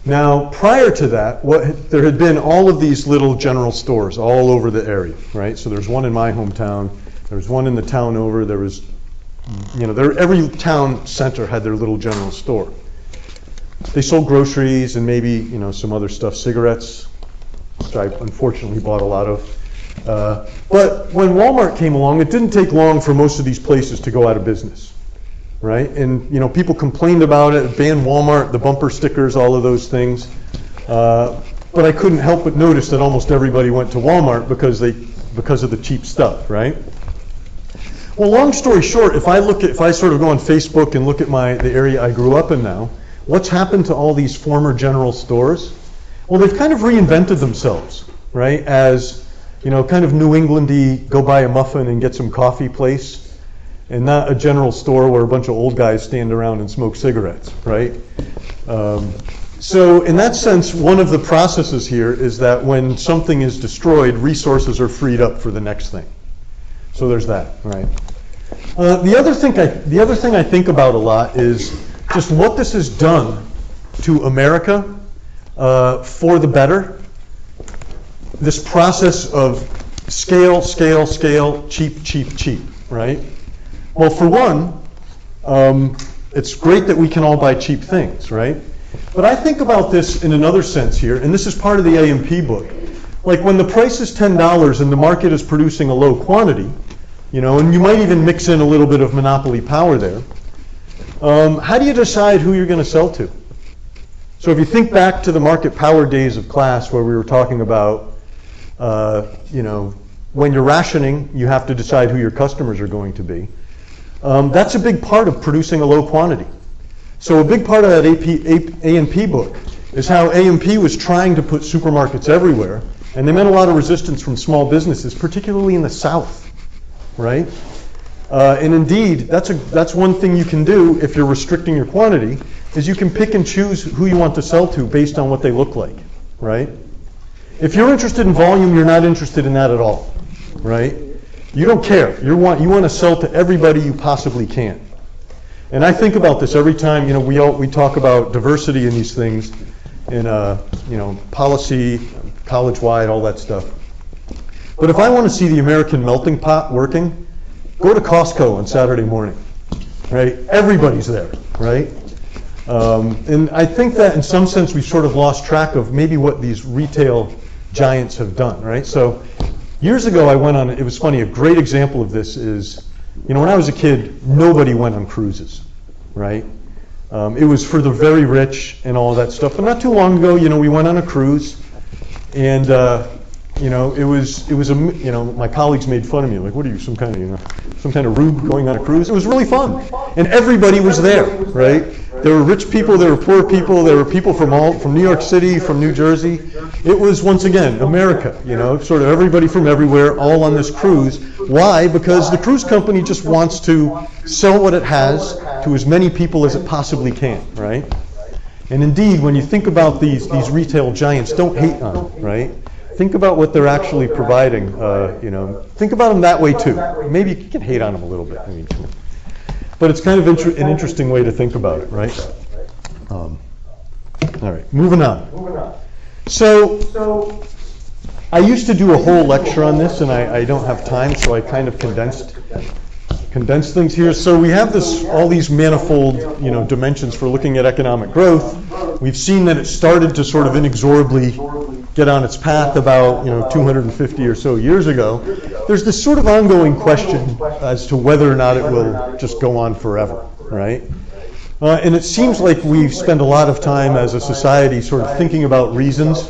Speaker 1: Now, prior to that, there had been all of these little general stores all over the area, right? So there's one in my hometown, there was one in the town over, there was, every town center had their little general store. They sold groceries and maybe, some other stuff, cigarettes, which I unfortunately bought a lot of. But when Walmart came along, it didn't take long for most of these places to go out of business. Right? And, people complained about it, banned Walmart, the bumper stickers, all of those things. But I couldn't help but notice that almost everybody went to Walmart because of the cheap stuff, right? Well, long story short, if I sort of go on Facebook and look at the area I grew up in now, what's happened to all these former general stores? Well, they've kind of reinvented themselves, right? As, kind of New Englandy, go buy a muffin and get some coffee place. And not a general store where a bunch of old guys stand around and smoke cigarettes, right? So in that sense, one of the processes here is that when something is destroyed, resources are freed up for the next thing. So there's that, right? The other thing I think about a lot is just what this has done to America for the better. This process of scale, cheap, right? Well, for one, it's great that we can all buy cheap things, right? But I think about this in another sense here, and this is part of the A&P book. Like when the price is $10 and the market is producing a low quantity, and you might even mix in a little bit of monopoly power there, how do you decide who you're going to sell to? So if you think back to the market power days of class where we were talking about, when you're rationing, you have to decide who your customers are going to be. That's a big part of producing a low quantity. So a big part of that A&P book is how A&P was trying to put supermarkets everywhere, and they met a lot of resistance from small businesses, particularly in the South, right? And indeed, that's one thing you can do if you're restricting your quantity, is you can pick and choose who you want to sell to based on what they look like, right? If you're interested in volume, you're not interested in that at all, right? You don't care. You want to sell to everybody you possibly can. And I think about this every time, we talk about diversity in these things, in policy, college-wide, all that stuff. But if I want to see the American melting pot working, go to Costco on Saturday morning, right? Everybody's there, right? And I think that in some sense we've sort of lost track of maybe what these retail giants have done, right? So years ago I went on, it was funny, a great example of this is, when I was a kid, nobody went on cruises, right? It was for the very rich and all that stuff. But not too long ago, we went on a cruise, and it was my colleagues made fun of me, like, what are you, some kind of rube going on a cruise? It was really fun, and everybody was there, right? There were rich people, there were poor people, there were people from New York City, from New Jersey. It was, once again, America, sort of everybody from everywhere, all on this cruise. Why? Because the cruise company just wants to sell what it has to as many people as it possibly can, right? And indeed, when you think about these retail giants, don't hate on them, right? Think about what they're actually providing, Think about them that way too. Maybe you can hate on them a little bit. But it's kind of an interesting way to think about it, right? All right, moving on. So I used to do a whole lecture on this, and I don't have time, so I kind of condensed things here. So we have all these manifold, dimensions for looking at economic growth. We've seen that it started to sort of inexorably get on its path about 250 or so years ago. There's this sort of ongoing question as to whether or not it will just go on forever, right? And it seems like we've spent a lot of time as a society sort of thinking about reasons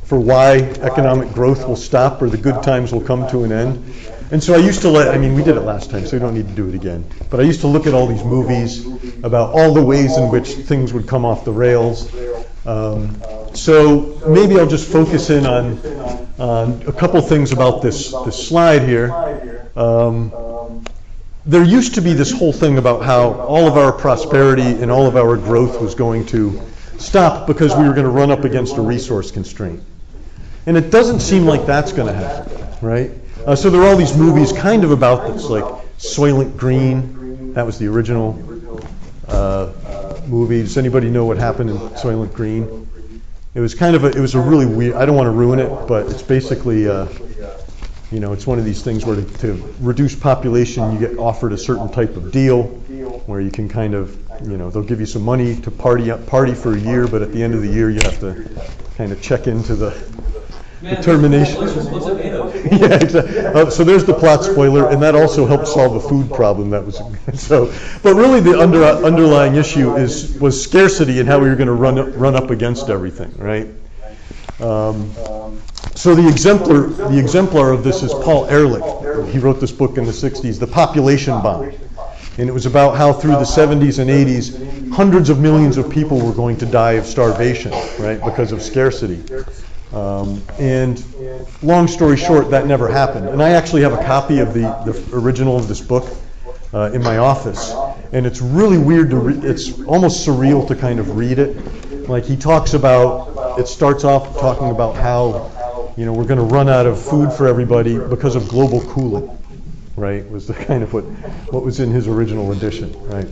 Speaker 1: for why economic growth will stop or the good times will come to an end. And so I used to we did it last time, so we don't need to do it again. But I used to look at all these movies about all the ways in which things would come off the rails. So maybe I'll just focus in on a couple things about this slide here. There used to be this whole thing about how all of our prosperity and all of our growth was going to stop because we were going to run up against a resource constraint. And it doesn't seem like that's going to happen, right? So there are all these movies kind of about this, like Soylent Green. That was the original movie. Does anybody know what happened in Soylent Green? It was kind of it was a really weird, I don't want to ruin it, but it's basically, it's one of these things where to reduce population, you get offered a certain type of deal where you can kind of, they'll give you some money to party for a year, but at the end of the year you have to kind of check into the determination.
Speaker 4: What's it made of?
Speaker 1: Yeah, exactly. So there's the plot spoiler, and that also helped solve a food problem that was so. But really, the underlying issue was scarcity and how we were going to run up against everything, right? So the exemplar of this is Paul Ehrlich. He wrote this book in the 60s, The Population Bomb. And it was about how through the 70s and 80s, hundreds of millions of people were going to die of starvation, right, because of scarcity. And long story short, that never happened. And I actually have a copy of the original of this book in my office. And it's really weird to read. It's almost surreal to kind of read it. Like he talks about, it starts off talking about how, we're going to run out of food for everybody because of global cooling, right? Was the kind of what was in his original edition, right?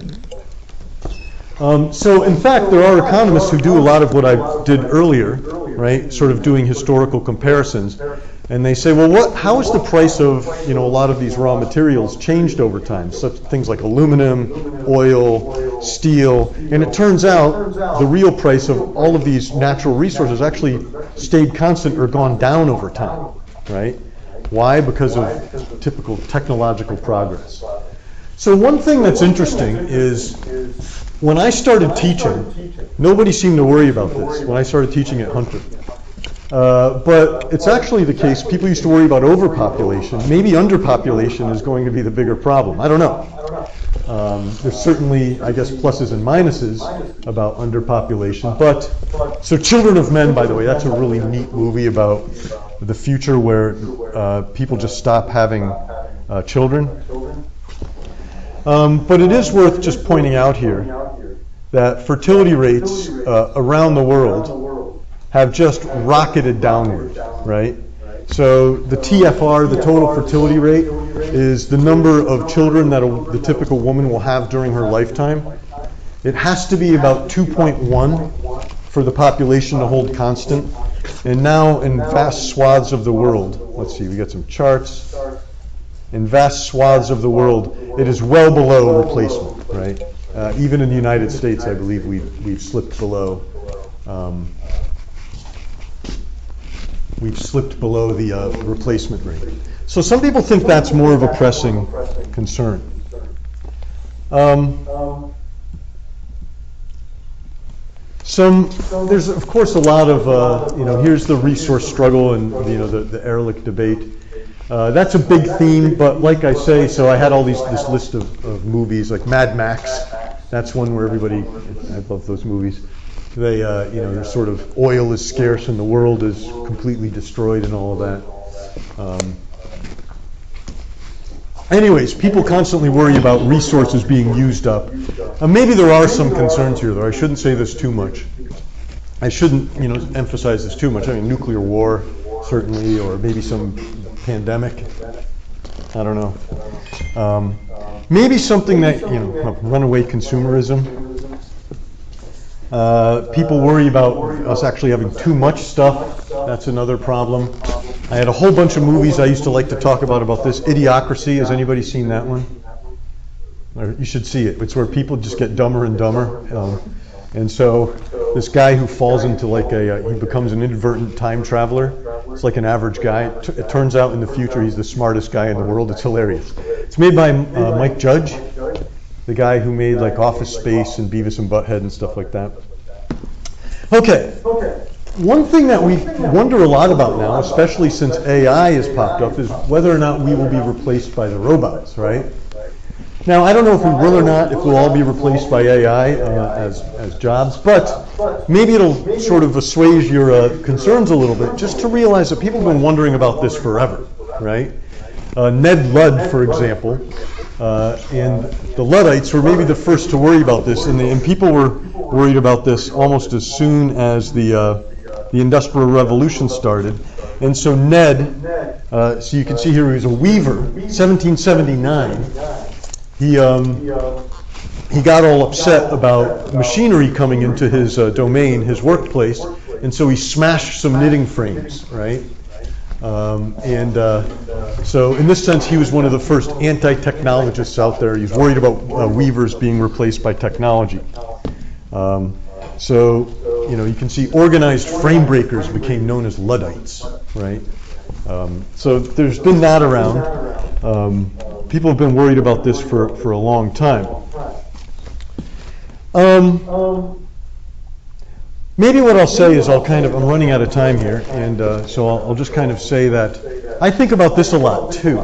Speaker 1: So in fact, there are economists who do a lot of what I did earlier, right? Sort of doing historical comparisons. And they say, well, how has the price of, a lot of these raw materials changed over time? Such things like aluminum, oil, steel. And it turns out the real price of all of these natural resources actually stayed constant or gone down over time, right? Why? Because of typical technological progress. So one thing that's interesting is when I started teaching, nobody seemed to worry about this when I started teaching at Hunter. But it's actually the case, people used to worry about overpopulation. Maybe underpopulation is going to be the bigger problem. I don't know. There's certainly, I guess, pluses and minuses about underpopulation. But, so Children of Men, by the way, that's a really neat movie about the future where people just stop having children. But it is worth just pointing out here that fertility rates around the world have just rocketed downward, right? So the TFR, the total fertility rate, is the number of children that the typical woman will have during her lifetime. It has to be about 2.1 for the population to hold constant. And now in vast swaths of the world, let's see, we got some charts. In vast swaths of the world, it is well below replacement, right? Even in the United States, I believe we've slipped below. We've slipped below the replacement rate. So some people think that's more of a pressing concern. There's of course a lot of here's the resource struggle and the Ehrlich debate. That's a big theme, but like I say, so I had this list of movies like Mad Max. That's one where everybody, I love those movies. They, they're sort of oil is scarce and the world is completely destroyed and all of that. Anyways, people constantly worry about resources being used up. Maybe there are some concerns here, though. I shouldn't say this too much. I shouldn't, emphasize this too much. I mean, nuclear war, certainly, or maybe some pandemic. I don't know. Maybe something that, runaway consumerism. People worry about us actually having too much stuff. That's another problem. I had a whole bunch of movies I used to like to talk about this. Idiocracy. Has anybody seen that one? You should see it. It's where people just get dumber and dumber. And so this guy who falls into he becomes an inadvertent time traveler. It's like an average guy. It turns out in the future he's the smartest guy in the world. It's hilarious. It's made by Mike Judge, the guy who made Office Space and Beavis and Butthead and stuff like that. Okay. One thing that we wonder a lot about now, especially since AI has popped up, is whether or not we will be replaced by the robots, right? Now, I don't know if we will or not, if we'll all be replaced by AI as jobs, but maybe it'll sort of assuage your concerns a little bit, just to realize that people have been wondering about this forever, right? Ned Ludd, for example, and the Luddites were maybe the first to worry about this, and people were worried about this almost as soon as the Industrial Revolution started. And so Ned, so you can see here he was a weaver, 1779. He got all upset about machinery coming into his domain, his workplace, and so he smashed some knitting frames, right? So in this sense, he was one of the first anti-technologists out there. He's worried about weavers being replaced by technology. So, you can see organized frame breakers became known as Luddites, right? So there's been that around. People have been worried about this for a long time. Maybe what I'll say is I'm running out of time here, and so I'll just kind of say that I think about this a lot too.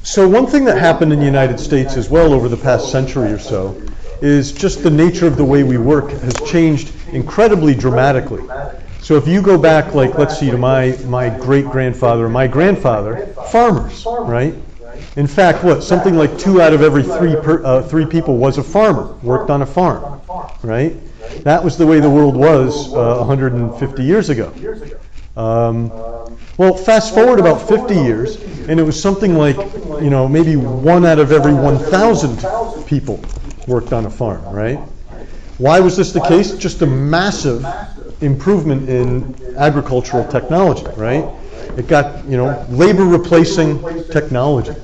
Speaker 1: So one thing that happened in the United States as well over the past century or so is just the nature of the way we work has changed incredibly dramatically. So if you go back, let's see, to my great-grandfather or my grandfather, farmers, right? In fact, something like 2 out of every 3 people was a farmer, worked on a farm, right? That was the way the world was 150 years ago. Well, fast forward about 50 years, and it was something like, maybe 1 out of every 1,000 people worked on a farm, right? Why was this the case? Just a massive improvement in agricultural technology, right? It got, labor replacing technology.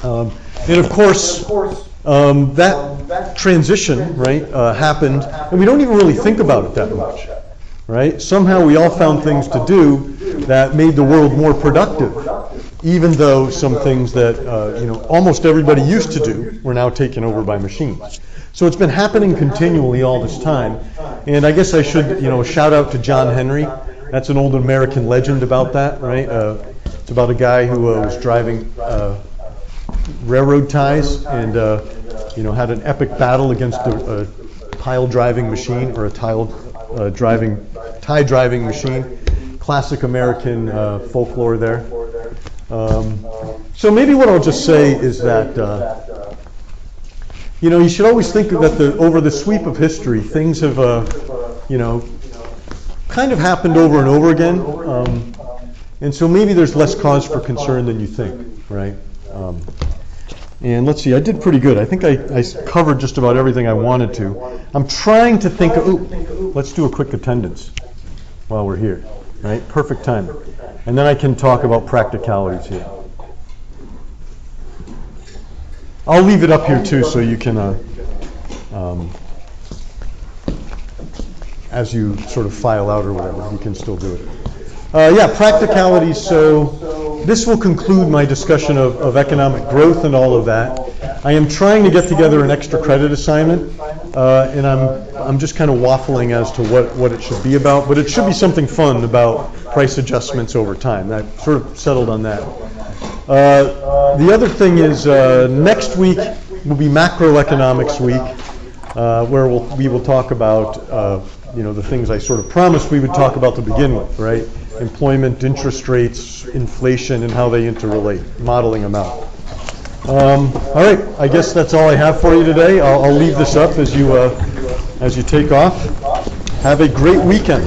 Speaker 1: And of course, that transition, right, happened, and we don't even really think about it that much, right? Somehow we all found things to do that made the world more productive, even though some things that, almost everybody used to do were now taken over by machines. So it's been happening continually all this time. And I guess I should, shout out to John Henry. That's an old American legend about that, right? It's about a guy who was driving railroad ties and, had an epic battle against a pile driving machine or a tie driving machine. Classic American folklore there. So maybe what I'll just say is that, you should always think that over the sweep of history, things have, kind of happened over and over again. And so maybe there's less cause for concern than you think, right? And let's see, I did pretty good. I think I covered just about everything I wanted to. I'm trying to think, let's do a quick attendance while we're here, right? Perfect timing. And then I can talk about practicalities here. I'll leave it up here too, so you can, as you sort of file out or whatever, you can still do it. Practicalities. So this will conclude my discussion of economic growth and all of that. I am trying to get together an extra credit assignment, and I'm just kind of waffling as to what it should be about, but it should be something fun about price adjustments over time. I sort of settled on that. The other thing is next week will be macroeconomics week, where we will talk about the things I sort of promised we would talk about to begin with, right? Employment, interest rates, inflation, and how they interrelate, modeling them out. All right, I guess that's all I have for you today. I'll leave this up as you take off. Have a great weekend.